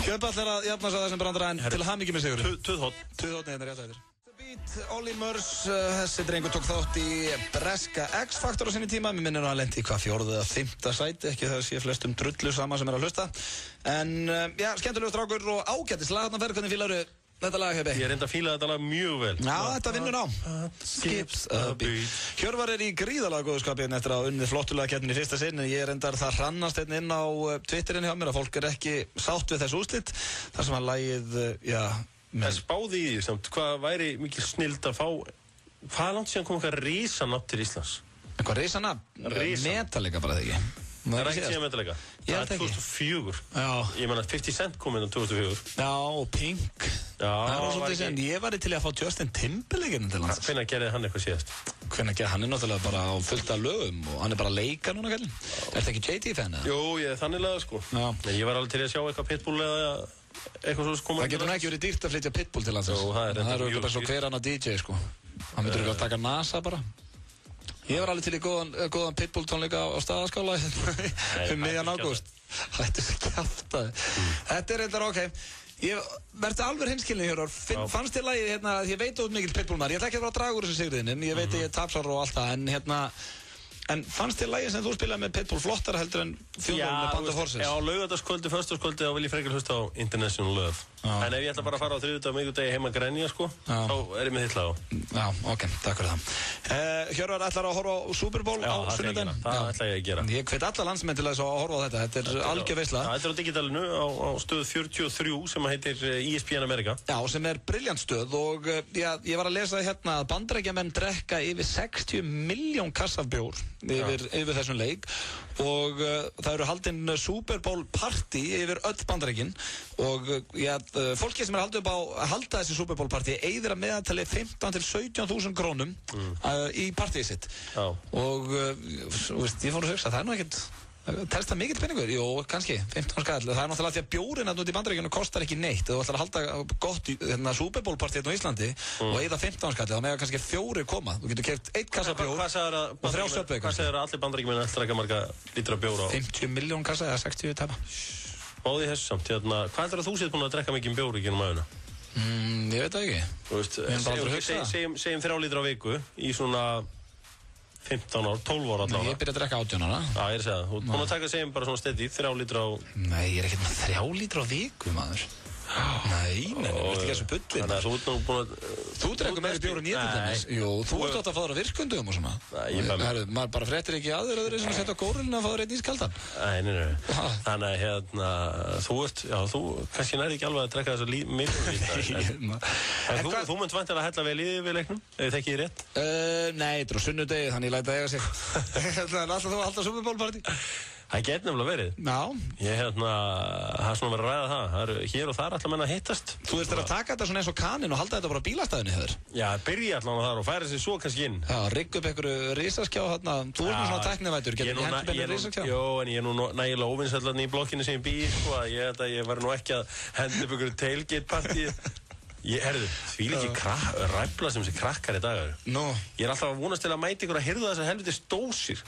Hjöppi ætlar að jafna sig að þessum brandara en til hamingju með sigur. Tuðhótt hérna rétt að þér. Olli Murs, þessi drengur tók þátt í breska X-Factor á sinni tíma. Mér minnir hann að lendi í hvað 4. eða 5. sæti, ekki það sé flestum drullu sama sem er að hlusta. En já, skemmtilegur strákur og ágætis lag þarna fyrir, hvernig fílaru þetta lag, Hjöppi? Ég reyndi að fíla þetta lag mjög vel. Já, þetta vinnur á. Skips a beat. Hjörvar er í gríðalega góðu skapi eftir að unnið flottulega keppnin í fyrsta sinn. Ég reyndar það hrannast inn á Twitterin hjá mér að fólk er ekki sátt við þessu úrslit. Þar sem að lagið, já... En spáði í því samt, hvað væri mikil snild að fá... Hvað langt síðan kom eitthvað risanafn til Íslands? Eitthvað risana? Metallica bara þegar ekki. Það er ekki síðan Metallica. Ég held Það er ekki. 2004. Já. Ég meina 50 Cent kom inn á 2004. Já, og Pink. Já, það var svolítið síðan. Ég var til að fá Justin Timberlake til hans. Hvenær gerði hann eitthvað síðast? Hvenær gerði hann náttúrulega bara á fullt af lögum og hann bara að leika núna kallinn. Er þetta ekki JT-fan eða? Jú, ég er þannig sko. En ég var alveg til að sjá eitthvað Pitbull eða eitthvað svo koma. Það getur nú ekki verið dýrt að flytja Pitbull til hans. Jú, það er bara svo hver annar DJ sko. Hann myndur ekki að taka NASA bara. Ég var alveg til í góðan Pitbull tónleika á Staðaskála miðjan ágúst. Hættu að kjafta þig. Þetta er eitthvað ok. Ég verði alveg hinskilni hér. Fannst þér lagið hérna, ég veit út mikill Pitbull-maður. Ég ætla ekki að vera að draga úr þessu sigriðinum. Ég veit að ég er tapsár og allt það. En fannst þér lagið sem þú spilaði með Pitbull flottar heldur en Þjóðum með Band of Horses? Já, laugardagskvöldi, föstudagskvöldi, þá vil ég frekar hlusta á International Love. En ef ég ætla bara að fara á þriðjudag og miðvikudegi heima að grenja, sko, þá er ég með þitt lag á. Já, ok, takk fyrir það. Hjörvar, ætlar að horfa á Super Bowl á sunnudaginn? Já, það ætla ég að gera. Ég hvet alla landsmenn til þess að horfa á þetta. Þetta er algjör veisla. Þetta er á digitalinu á stöð 43 sem heitir ESPN America. Já, sem er brilljant stöð og ég var að lesa hérna að Bandaríkjamenn drekka yfir 60 milljón kassa af bjór yfir þessum leik og það eru haldin Super Bowl party yfir öll Bandaríkin og fólki sem er haldið upp á að halda þessi Super Bowl party eyðir að meðaltali 15 til 17.000 krónum í partíið sitt og ég fór að hugsa, það er nú ekkert telst það mikill peningur? Jú, kannski 15 skall. Það er náttúrulega því að bjórinn út í Bandaríkjunum kostar ekki neitt. Þú ætlar að halda gott Super Bowl party hérna á Íslandi og eyða 15 skall, þá mega kannski 4 koma. Þú getur keypt 1 kassa bjór og 3 söpveikur. Hvað segir að allir Bandaríkjamenn ætla að drekka marga lítra bjór á? 50 miljón kassa eða 60 tæpa. Báði þessu samt, hvað heldur að þú séð búin að drekka mikið bjór í genum aðuna? Ég veit það ekki. Segjum 3 lítra á viku í svona 15 ár, 12 ára allavega. Ég byrja að drekka 18 ára. Já, ég er að segja það. Þú búin að taka segjum bara svona steady, 3 lítra á... Nei, ég er ekkert með 3 lítra á viku, maður. Nei, verður ekki þessu bullin. Þannig að þú ert nú búin að... Þú drekkur meiri bjór en ég til dæmis. Jú, þú ert átt að fá þér á virkundum og svona. Nei, maður bara fréttir ekki öðru sem að setja á górulina að fá þér einn ískaldan. Nei. Þannig að hérna, þú kannski næri ekki alveg að drekka þessa miklu. Þú munt væntanlega hella vel í því við leiknum, ef þið þekkið rétt? Nei, þetta er á sunnudegi, þannig ég læt að eiga sig. Það er alltaf þú að halda Super Bowl party. Það get nefnilega verið. Já. Ég það er svona verið að ræða það. Það eru hér og þar alltaf menn að hittast. Þú veist að taka þetta svona eins og kaninn og halda þetta bara á bílastæðinu hefur. Já, byrja allavega þar og færa sig svo kannski inn. Já, rigga upp einhverju risaskjá þarna. Þú ert nú svona tæknivætur, getur ekki hendur með risaskjá? Jó, en ég er nú nægilega óvinsællan í blokkinu sem ég býr, sko, að ég var nú ekki að henda upp einhverju tailgate party. Því líki ræfla sem þessi krakkar í dag. Ég er alltaf að vonast til að mæta ykkur að hirða þessar helvitis dósir.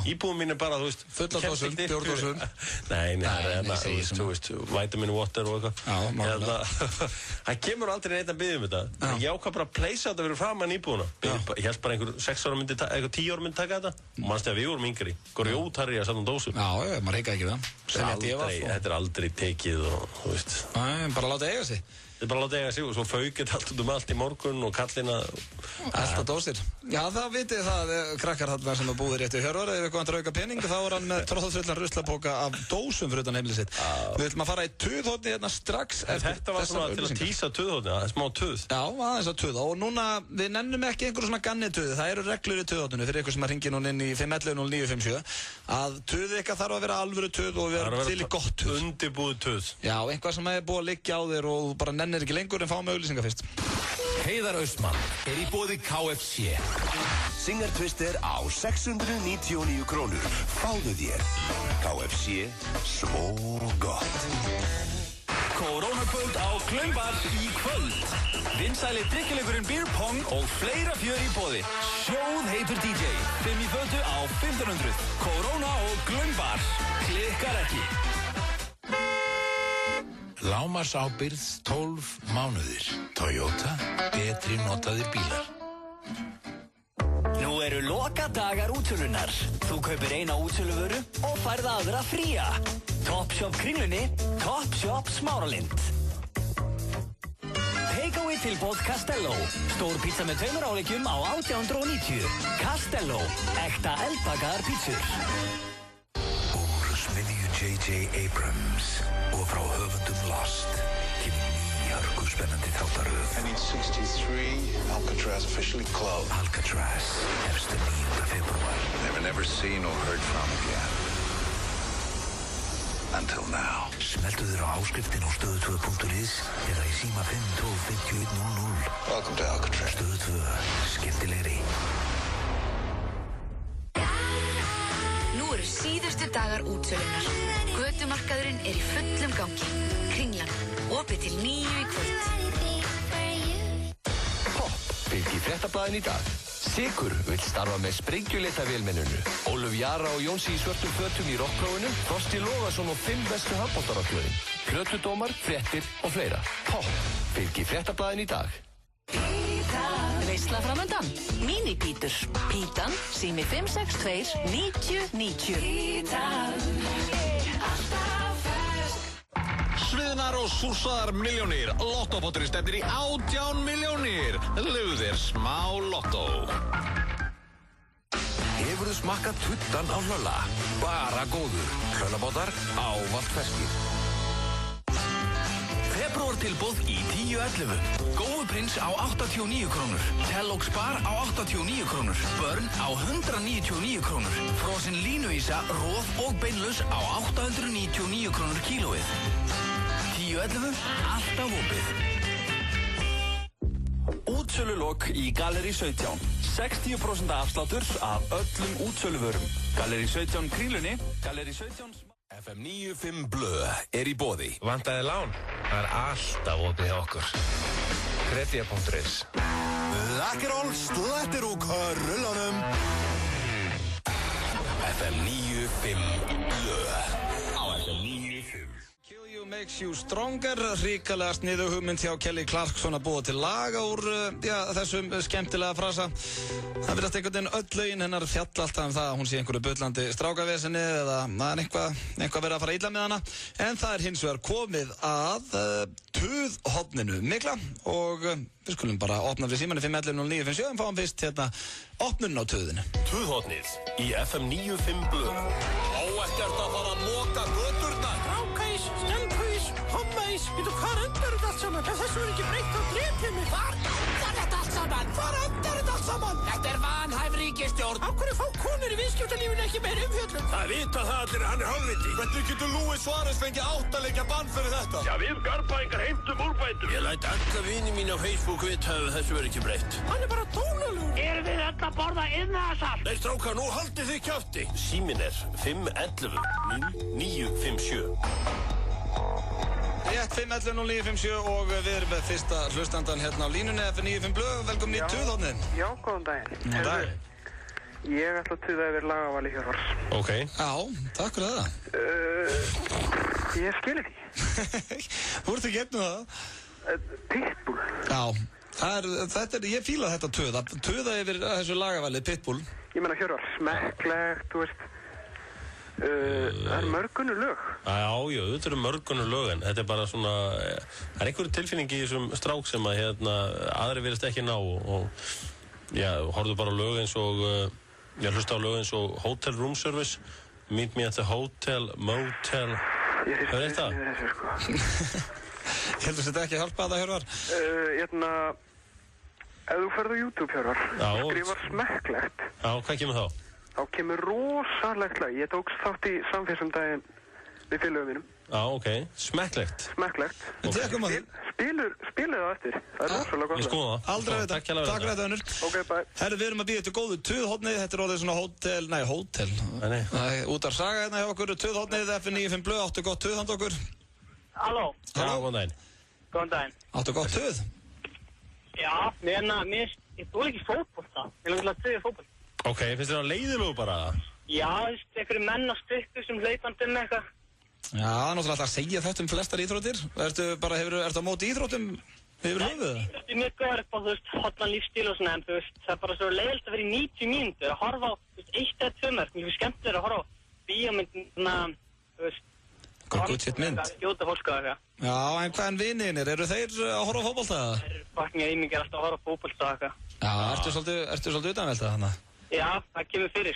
Íbúðum mín er bara, þú veist, fullar dósum, bjórdósum. Nei, þú veist, vitamin water og eitthvað. Það kemur aldrei neitt að biðja um þetta. Ég ákvað bara að pleysa þetta fyrir framan íbúðuna. Ég held bara einhver 6 ára myndi, eitthvað 10 ára myndi taka þetta. Manstu að við vorum yngri. Grjótarri að setja dósum. Já, maður reika ekki það. Þetta er aldrei tekið og, þú veist. Bara láta eiga sig. Þetta er bara að láta eiga sig og svo faukit allt út allt í morgun og kallina... Alltaf dósir. Já, það vitið það, krakkar þarna sem búið rétt í Hjörvar, ef eitthvað hann drauga pening, þá er hann með tróðfullan ruslapóka af dósum fyrir utan heimilið sitt. Við ætlum að fara í tuðhóttni hérna strax eftir þetta var svona til að tísa tuðhóttni, smá tuð. Já, aðeins að tuða og núna, við nennum ekki einhverjum svona ganni tuði, það eru reglur í tuðhóttinu fyrir ykkur sem að ringi núna inn í 511-0957 að tuð ykkar þarf að vera alvöru tuð og vera til í gott tuð. Undirbúið tuð. Já, einhvað sem er búið að liggja á þér og bara nennir ekki lengur en fáum auglýsingar fyrst. Heiðar Austmann er í boði KFC. Singer Twister á 699 krónur. Fáðu þér. KFC, svo gott. Korónakvöld á Glömbar í kvöld. Vinsæli drikkileikurinn Beer Pong og fleira fjör í boði. Sjóð heitur DJ. 5 í fötu á 1500. Korona og Glömbar. Klikkar ekki. Lágmarksábyrgð 12 mánuðir. Toyota, betri notaðir bílar. Nú eru lokadagar útsölunar. Þú kaupir eina útsöluvöru og færð aðra fría. Topshop Kringlunni, Topshop Smáralind. Takeaway tilboð Castello. Stór pizza með 2 áleikjum á 1890. Castello, ekta eldbakaðar pizzur. Úr smiðju J.J. Abrams og frá höfundum Lost kemur ný hörkuspennandi þáttaröð I need 63. Alcatraz officially closed. Alcatraz hefst 9. febrúar. They were never seen or heard from again. Until now. Smeltu þér á áskriftin á stöðu2.is eða í síma 512-5100. Welcome to Alcatraz. Stöðu2, skemmtilegri. Nú eru síðustu dagar útsölunar. Götumarkaðurinn í fullum gangi. Kringlan, opið til 9 í kvöld. Pop fylgir Fréttablaðin í dag. Sigur vill starfa með sprengjuleita vélmenninu. Ólöf Jara og Jónsi í svörtum fötum í rockprófinu. Frosti Logason og 5 bestu handboltarokklöðin. Plötudómar, fréttir og fleira. Pop fylgir Fréttablaðin í dag. Veisla framöndan. Mini-pítur. Pítan, sími 562 9090. Sviðnar og súrsaðar milljónir. Lottopotturinn stefnir í 18 milljónir. Lifðu þér smá lottó. Hefurðu smakkað tuttan á Hlölla? Bara góður. Hlöllabátar ávallt ferskir. Febrúartilboð í 10.11. Góuprins á 89 krónur. Kellogg's Bar á 89 krónur. Börn á 199 krónur. Frosin línuísa, roð og beinlaus á 899 krónur kílóið. 10.11. Alltaf opið. Útsölulok í Gallerí 17. 60% afsláttur af öllum útsöluvörum. Gallerí 17 Kringlunni. Gallerí 17... FM 95 Blö í boði. Vantaði lán? Það alltaf opið hjá okkur. Kredía.is. Lakkerol slættir úr körullanum. FM 95 Blö á FM 95. Kill You Makes You Stronger, hrikalega sniðu hugmynd hjá Kelly Clarkson að búa til laga úr þessum skemmtilega frasa. Það virðast einhvern veginn öll lögin hennar fjalla alltaf það að hún sé einhverju bullandi strákavesinni eða það eitthvað verið að fara illa með hana. En það hins vegar komið að tuðhorninu mikla og við skulum bara opna fyrir símanni 511-0957 en fáum fyrst opnunum á tuðinu. Tuðhornið í FM 95 Blö. Á ekkert að fara að moka göturnar. Strákæs, stelpæs, hommæs, veitu hvað endar þetta allt saman? Þessu ekki breytt á drepjumi. Hvar endar þetta allt saman? Hvar endar þetta allt saman? Þetta vanhæf ríkisstjórn. Af hverju fá konur í viðskiptalífinu ekki meir umfjöllun? Það vita það allir hann hálfviti. Hvernig getur Luis Suárez fengið 8 leikja bann fyrir þetta? Já, við garbaðingar heimtum úrbætum. Ég læt alla vini mín á Facebook vita ef þessu verður ekki breytt. Hann bara tónalúr. Erum við öll að borða iðnaðarsalt? Nei, strákar, nú haldið þið kjafti. Síminn 511-0957. Rétt 511-0957 og við erum með fyrsta hlustandan hérna á línunni FM 95 Blö. Velkomin í tuðhornið. Já, góðan daginn. Góðan dag. Ég ætla að tuða yfir lagavali Hjörvars. Ok. Já, takk fyrir það. Ég skilir því. Þú ert ekki einn um það? Pitbull. Já, ég fíla þetta tuða yfir þessu lagavalið Pitbull. Ég meina Hjörvars, smekklegt, þú veist. Það mörgunur lög. Já, þetta eru mörgunur lög en þetta bara svona, það einhverju tilfinning í þessum strák sem að aðri virðist ekki ná og horfðu bara á lög eins og hlusta á lög eins og Hotel Room Service, Meet Me at the Hotel, Motel. Hvað það? Heldur þetta ekki að hjálpa það, Hjörvar? Ef þú ferð á YouTube, Hjörvar, skrifar smekklegt. Já, hvað kemur þá? Þá kemur rosalegt lag. Ég tók þátt í samfélagsdaginn við félögum mínum. Já, ok. Smekklegt. Smekklegt. Spilið það eftir. Það rosalega gott. Ég skoða það. Aldrei veit það. Takk fyrir þetta, Önnur. Ok, bye. Herru, við erum að býða til góðu tuðhornið. Þetta er orðið svona hótel. Nei. Út af saga hérna hjá okkur. Tuðhornið, FM 95 Blö. Áttu gott tuð handa okkur? Halló. Já, góðan daginn. Góðan daginn. Áttu gott tuð? Já, ég þoli ekki fótbolta. Ég langar að tuða fótbolta. Ok, finnst þér það leiðilegu bara? Já, einhverju menn á stykku sem hlaupandi eitthvað. Já, náttúrulega alltaf að segja þetta flestar íþróttir. Ertu á móti íþróttum yfir höfuð? Þetta mjög góður upp á, hotlan lífstíl og svona, en það bara svo leiðilegt að vera í 90 mínútur að horfa á, 1 eða 2 mörg. Mjög skemmtilega að horfa á bíómyndina, Gutt mynd. Skjóta fólk á eitthvað. Já, en hvaðan vinirnir? Eru þeir að horfa á fótbolta? Þeir eru fucking einingar alltaf að horfa á fótbolta og eitthvað. Já, ertu svolítið utanveltað þarna? Já, það kemur fyrir,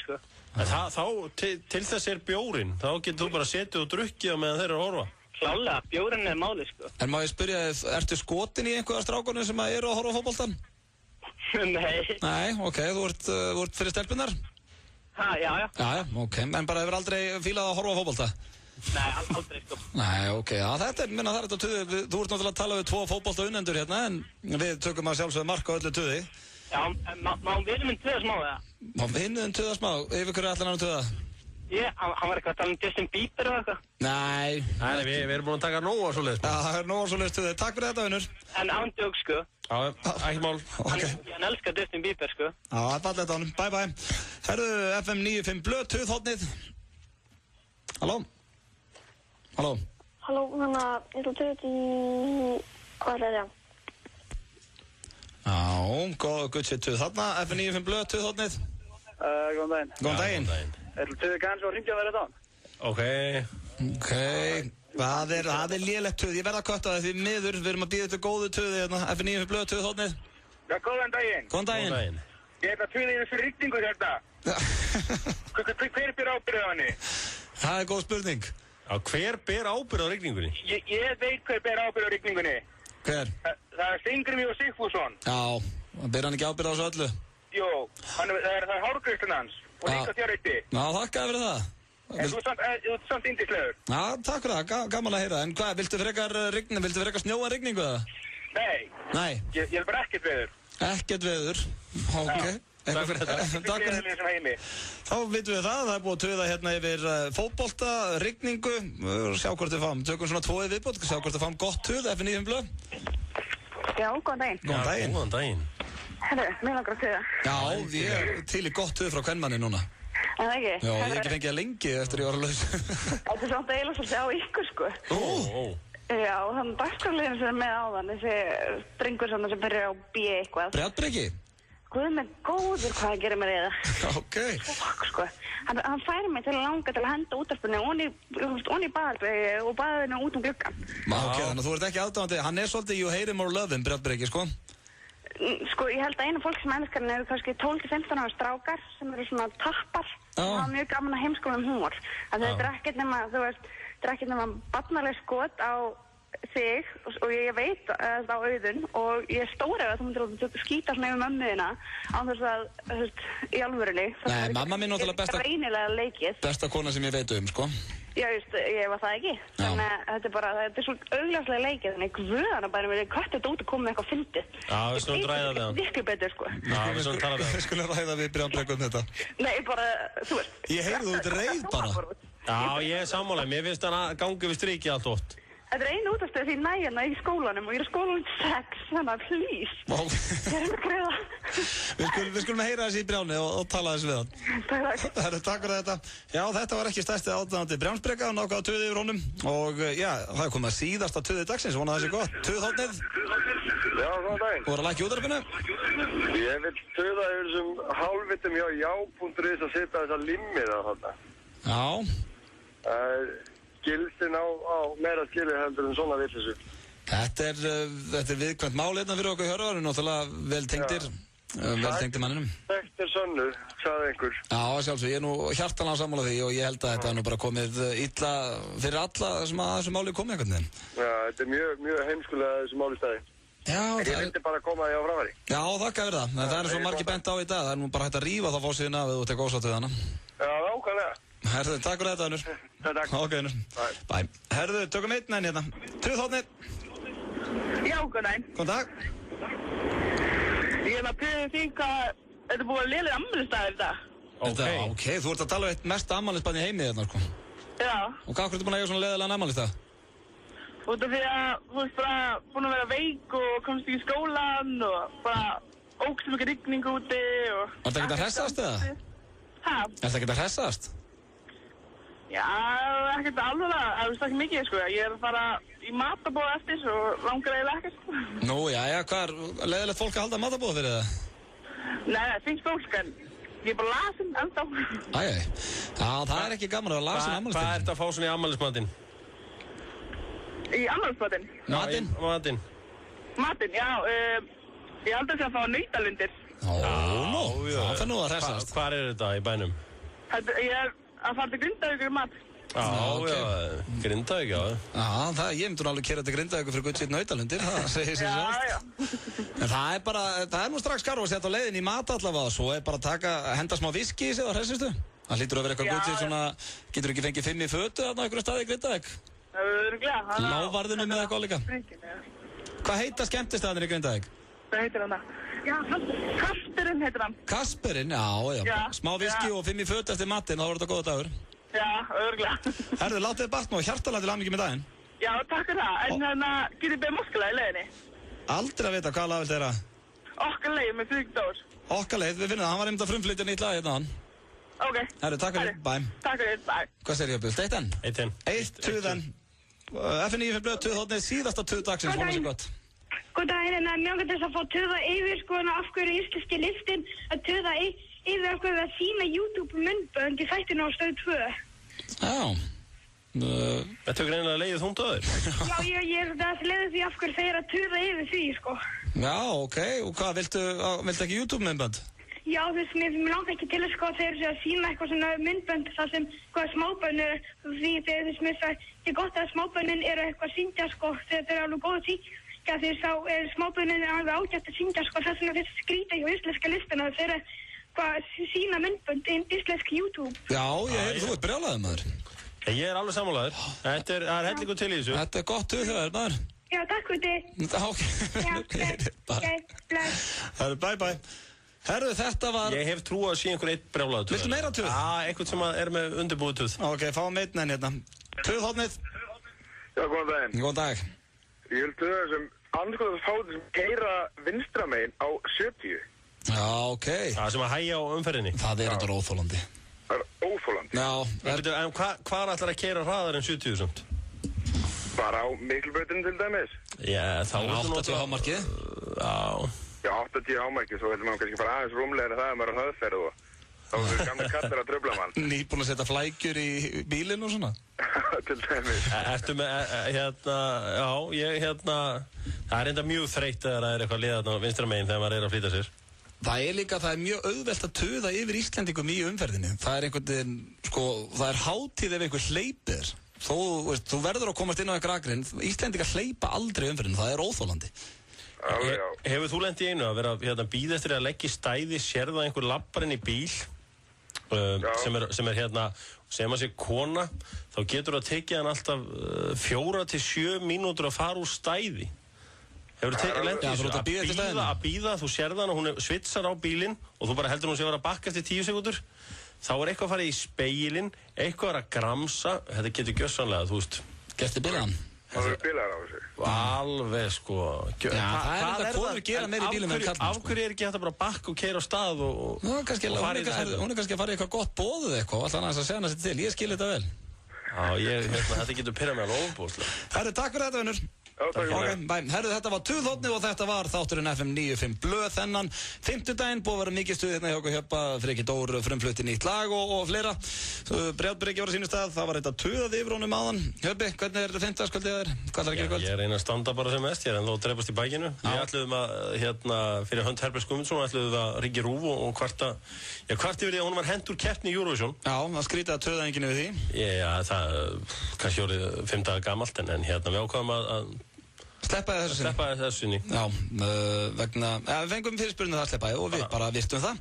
En þá, til þess bjórin, þá getur þú bara setið og drukkið á meðan þeir eru að horfa. klálega, bjórinn máli, sko. En má ég spyrja, ertu skotin í einhverja strákunum sem eru að horfa á fótboltan? Nei. Nei, ok, þú ert fyrir stelpunar? Já. Já, ok, en bara hefur aldrei fílað að horfa á fótbolta? Nei, aldrei, sko. Nei, ok, já, þetta er, minna, það er þetta tuði, þú ert náttúrulega að tala við 2 fótbolta unnendur hérna, en við tökum að sjálfsögðu mark á öllu tuði. Já, en má vinnu minn tuða smá, eða? Má vinnu minn tuða smá, yfir hverju ætlar hann að tuða? Hann var eitthvað að tala Justin Bieber og eitthvað. Nei, við erum búin að taka nóg á svoleiðis. Já, það er nóg á svoleiðis tuði, takk fyrir þetta, vinnur. En ándjók, sko. Já, ekki mál. Hann elskar Justin Bieber, sko. Já, það er fallegt á hann, bye. Herðu, FM 95 blöð, tuðhotnið. Halló? Halló, ég ætla að tuða í... Hvað er það? Já, gutt sér tuð þarna, FM 95 blöð, tuðhotnið. Góðan daginn. Ég ætla að tuða kannski og hringja að vera þetta. Ok, það er lélegt tuð, ég verða að kötta það því miður, við erum að býða þetta góðu tuði hérna, FM 95 blöð, tuðhotnið. Já, góðan daginn. Góðan daginn. Ég ætla að tuða í þessu rigningu hérna. Hver ber ábyrgð á henni? Það er góð spurning. Já, hver ber ábyrgð á rigningunni? Ég veit hver ber ábyrgð á rigningunni. Hver? Það er Steingrímur Sigfússon. Já, ber hann ekki ábyrgð á þessu öllu? Jú, það er hárgreiðslun hans og líka þjárreiti. Já, þakka fyrir það. En þú ert samt yndislegur. Já, takk fyrir það, gaman að heyra. En hvað, viltu frekar snjóa rigningu eða? Nei. Ég er bara ekkert veður. Ekkert veður, ok. Takk fyrir þetta. Takk fyrir þetta. Þá vitum við það er búið að tuða hérna yfir fótbolta, rigningu, sjá hvort við fáum. Tökum svona 2 viðbót, sjá hvort við fáum gott tuð, FM 95 blöð. Já, góðan daginn. Góðan daginn. Herru, mér langar að tuða. Já, ég er til í gott tuð frá kvenmanni núna. En það ekki? Já, ég hef ekki fengið það lengi eftir ég var að laus. Þetta er svona eiginlega svolítið á ykkur, sko. Já, þannig dagskrárliðin sem er með áðan, þessi drengur sem byrjar á B eitthvað. Brjátbreki? Guð með góður hvað það gerir mér í það. Ok. Fokk, sko. Hann færi mig til að langa til að henda útvarpinu onni í baðarbreki og baðinu út gluggan. Ok, þannig að þú ert ekki aðdáðandi. Hann er svolítið you hate him or love him, Brjátbreki, sko? Sko, ég held að einu fólk sem elskar hann eru kannski 12-15 ára strákar sem eru svona tappar og hafa mjög gaman að heimskulum húmor. Þetta er ekkert nema, þú veist, þetta er ekkert nema barnaleg skot á þig og ég veit það á Auðun og ég er stóra að þú myndir skýta svona yfir mömmuðina á þess að, þú veist, í alvörunni. Nei, mamma mín náttúrulega besta... Reynilega leikið. Besta kona sem ég veit sko. Já, just, ég var það ekki. Þannig að þetta er bara, þetta er svo augljóslega leikið, þannig guðana bara með kvætt þetta út og komið eitthvað fyndið. Já, við skulum ræða við hann. Virkið betur, sko. Já, við skulum tala við hann. Við skulum ræða við Brjánbreki þetta. Nei, bara, þú veist. Ég heyrði þú ert reið bara. Já, ég er sammála. Mér finnst hann að gangi við strikið allt oft. Þetta er einu útastöð því nægjana í skólanum og ég er skólanum 6, þannig að please. Ég er að greiða. Við skulum heyra þessi í Brjáni og tala þessi við hann. Takk fyrir þetta. Já, þetta var ekki stærsti aðdáðandi Brjánsbreka og nákvæða tuði yfir honum. Og já, það er komið að síðasta tuði dagsins, vona það sé gott. Tuðhotnið. Já, góðan daginn. Þú voru að lækja útvarpinu? Ég vil tuða yfir þessum hálfvitum hjá já.is að setja þessa limmið á þarna. Já. Gilsin á meira skilur heldur en svona villisu. Þetta er viðkvæmt mál hérna fyrir okkur hjörvar, náttúrulega vel tengdir manninum. Þetta er sönnu, sagði einhver. Já, sjálfsög, ég er nú hjartanlega sammála því og ég held að þetta er nú bara komið illa fyrir alla sem að þessu máli komið einhvern veginn. Já, þetta er mjög heimskulega þessu máli stæði. Já, ég vildi bara koma því á framfæri. Já, þakka fyrir það. En það er svo margir bent á í dag, það er nú bara hægt að rífa þá fórsíðina við út að góðsátt við hana. Já, ákvæmlega. Herðu, takk fyrir þetta, Unnur. Takk. Ok, Unnur. Bye. Herðu, tökum einn enn hérna. Tuðhotnið. Já, góðan daginn. Góðan dag. Ég er að byrja því hvað, þetta er búið að lélega afmælisdagur í dag. Ok, þú ert að tala um eitt mesta afmælisbarn í heimi hérna, sko. Já. Og hvað ertu búin að eiga svona leiðilegan afmælisdag? Út af því að þú veist bara búin að vera veik og komst ekki í skólan og bara ógst mikið rigning úti og... Ertu ekkert að hressast eða? Hæ? Ertu ekkert að hressast? Já, ekkert alveg, það er ekki mikið, sko. Ég er að fara í matabóð eftir og langar eiginlega ekkert. Nú, já, hvað er leiðilegt fólk að halda matabóð fyrir það? Nei, það finnst fólk, en ég er bara lasin ennþá. Æjæ, já, það er ekki gaman að vera lasin afmælisdaginn. Hvað ertu að fá svona í afmælismatinn? Í afmælismatinn? Matinn? Matinn, já, ég held að það að fá nautalundir. Það fyrir nú að hressast. Hvar er þetta í bænum? Ég er að fara til Grindavíkur í mat. Já, Grindavík, já. Já, ég myndi alveg keyra til Grindavík fyrir Guðsvíð Nautalundir, það segir sér sjálft. En það er nú strax skarf að setja á leiðin í mat allavega, svo er bara að henda smá viski í sig á hressistu. Það hlýtur að vera eitthvað Guðsvíð svona, getur ekki fengið 5 í fötu þarna á einhverju staði í Grindavík? Lávarðinu með eitthvað líka. Hvað heita skemmtistaðarnir í Grindavík? Hvað heitir hann? Já, Kasperinn heitir hann. Kasperinn, já. Smá viski og 5 í fötu eftir matinn, þá voru þetta góða dagur. Já, örugglega. Herðu, látið þið batna og hjartalega til hamingju með daginn. Já, takk fyrir það. En getið beðið Moskula í leiðinni? Aldrei að vita hvað lag vilt þeirra. Okkar leið með Friðrik Dór. Okkar leið, við finnum það. Hann var einmitt að frumflytja nýtt lag hérna á hann. Ok. Herðu, takk fyrir. Bye. Takk fyrir, bye. Hvað segir ég að byrja? 1-1? 1-2. FN9 fyrir blöð 2 þóttnið síðasta 2 dagsins. Svona sér gott. Góð daginn, en mjög gott þess að fá töða yfir sko af hverju íslenski listin að töða yfir af hverju að sína YouTube-myndbönd í þættinu á Stöð 2. Já. Þetta er greinilega leiðið þungt á þér. Já, ég er að leiða því af hverju þeir að töða yfir því, sko. Já, ok. Og hvað, viltu ekki YouTube-myndbönd? Já, þess mér langar ekki til að sko þeir séu að sína eitthvað svona myndbönd þar sem hvað smábönn eru, því þess mér það er gott að smábönnin eru eitthvað syngja sko þegar þeir eru alveg góð að syngja því þá er smábönnin alveg ágætt að syngja sko þess vegna finnst skrýta hjá íslenska listina þeir eru hvað sína myndbönd í íslensk YouTube. Já, þú ert brjálaður maður. Ég er alveg sammálaður. Það er hellingu til í þessu. Þetta er gott hugaður maður. Já, takk fyrir þið. Já, bye. Herðu, þetta var... Ég hef trú að sé einhver eitt brjálaður tuð. Viltu meira tuð? Já, einhvern sem er með undirbúið tuð. Ok, fáum einn enn hérna. Tuðhóttnið. Já, góðan daginn. Góðan dag. Ég vil tuða þessum andskoðast fátum sem keyra vinstra megin á 70. Já, ok. Það sem að hægja á umferðinni. Það er þetta óþólandi. Það er óþólandi. Já. En hvað ætlar að keyra hraðar en 70 samt? Bara á Miklubrautinni til dæmis. Já, þá... 80 hámarkið. Já, 80 hámarkið, svo viltum maður kannski fara aðeins rúmlegri það að maður er á hraðferð og þá er gamla kattar að tröfla mann. Nýbúin að setja flækjur í bílinn og svona? Til dæmis. Ertu með, það er enda mjög þreytt að það er eitthvað liðan á vinstra megin þegar maður er að flýta sér. Það er mjög auðvelt að tuða yfir Íslendingum í umferðinni. Það er einhvern veginn, sko, það er hátíð ef einhver hleypir. Þú verður að komast inn á einhver akrein. Íslendingar hleypa aldrei umferðinu, það er óþólandi. Hefur þú lent í einu að vera bíða eftir að leggja í stæði, sérðu að einhver lappar inn í bíl sem er sem að sé kona, þá getur það tekið hann alltaf 4 til 7 mínútur að fara úr stæði. Hefur þú lent í þessu að bíða, þú sérðu hann og hún svitsar á bílinn og þú bara heldur hún sé að vera að bakka eftir 10 sekúndur, þá er eitthvað að fara í speilin, eitthvað að gramsa, þetta getur gjörsamlega, þú veist. Gerti bilaðan? Það eru bilar á þessu. Alveg sko. Já, það er þetta konur gera meira í bílum en kallmenn. Af hverju er ekki hægt að bara bakka og keyra á stað og fara í þetta? Hún er kannski að fara í eitthvað gott boðuð eitthvað, alltaf annars að segja hana sér til. Ég skil þetta vel. Já, þetta getur pyrrað með alveg ofbúðslega. Herru, takk fyrir þetta, vinnur. Herru, þetta var Tuðhóttni og þetta var þátturinn FM 95 blöð þennan 50 daginn, búið að vera mikið stuð hérna hjá okkur Hjöppa, Freki Dór frumflutti nýtt lag og fleira. Brjálbreki var á sínu stað, það var þetta tuðað yfir honum áðan. Hjöppi, hvernig er 50 skvöldið þér? Hvað ætlar að gera kvöld? Ég reyna að standa bara sem mest, ég er ennþá að drepast í bækinu. Við ætluðum að, fyrir hönd Herbert Guðmundsson, ætluðum að ringi Rúf og kvarta yfir því að hún var hendur keppni í Eurovision. Já, það skrítið að tuðaðinginu við því. Já, það kannski orðið 5 daga gamalt en við ákváðum að Sleppaði þessu sinni. Já, við fengum fyrirspurningu það sleppaði og við bara virtum það.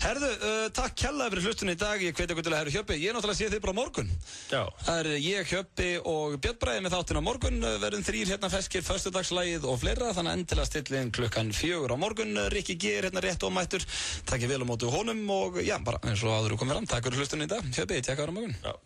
Herðu, takk kærlega fyrir hlustunni í dag. Ég hveti ykkur til að herru Hjöppi. Ég náttúrulega sé þið bara á morgun. Já. Það er ég, Hjöppi og Björn Bragi með þáttinn á morgun. Verðum 3 hérna feskir, föstudagslagið og fleira. Þannig að endilega stillin klukkan 4 á morgun. Rikki G er hérna rétt og mættur. Takk vel á móti honum og já, bara eins og áður komið fram. Takk fyrir hlustunni í dag. Hjöppi, takk á morgun. Já,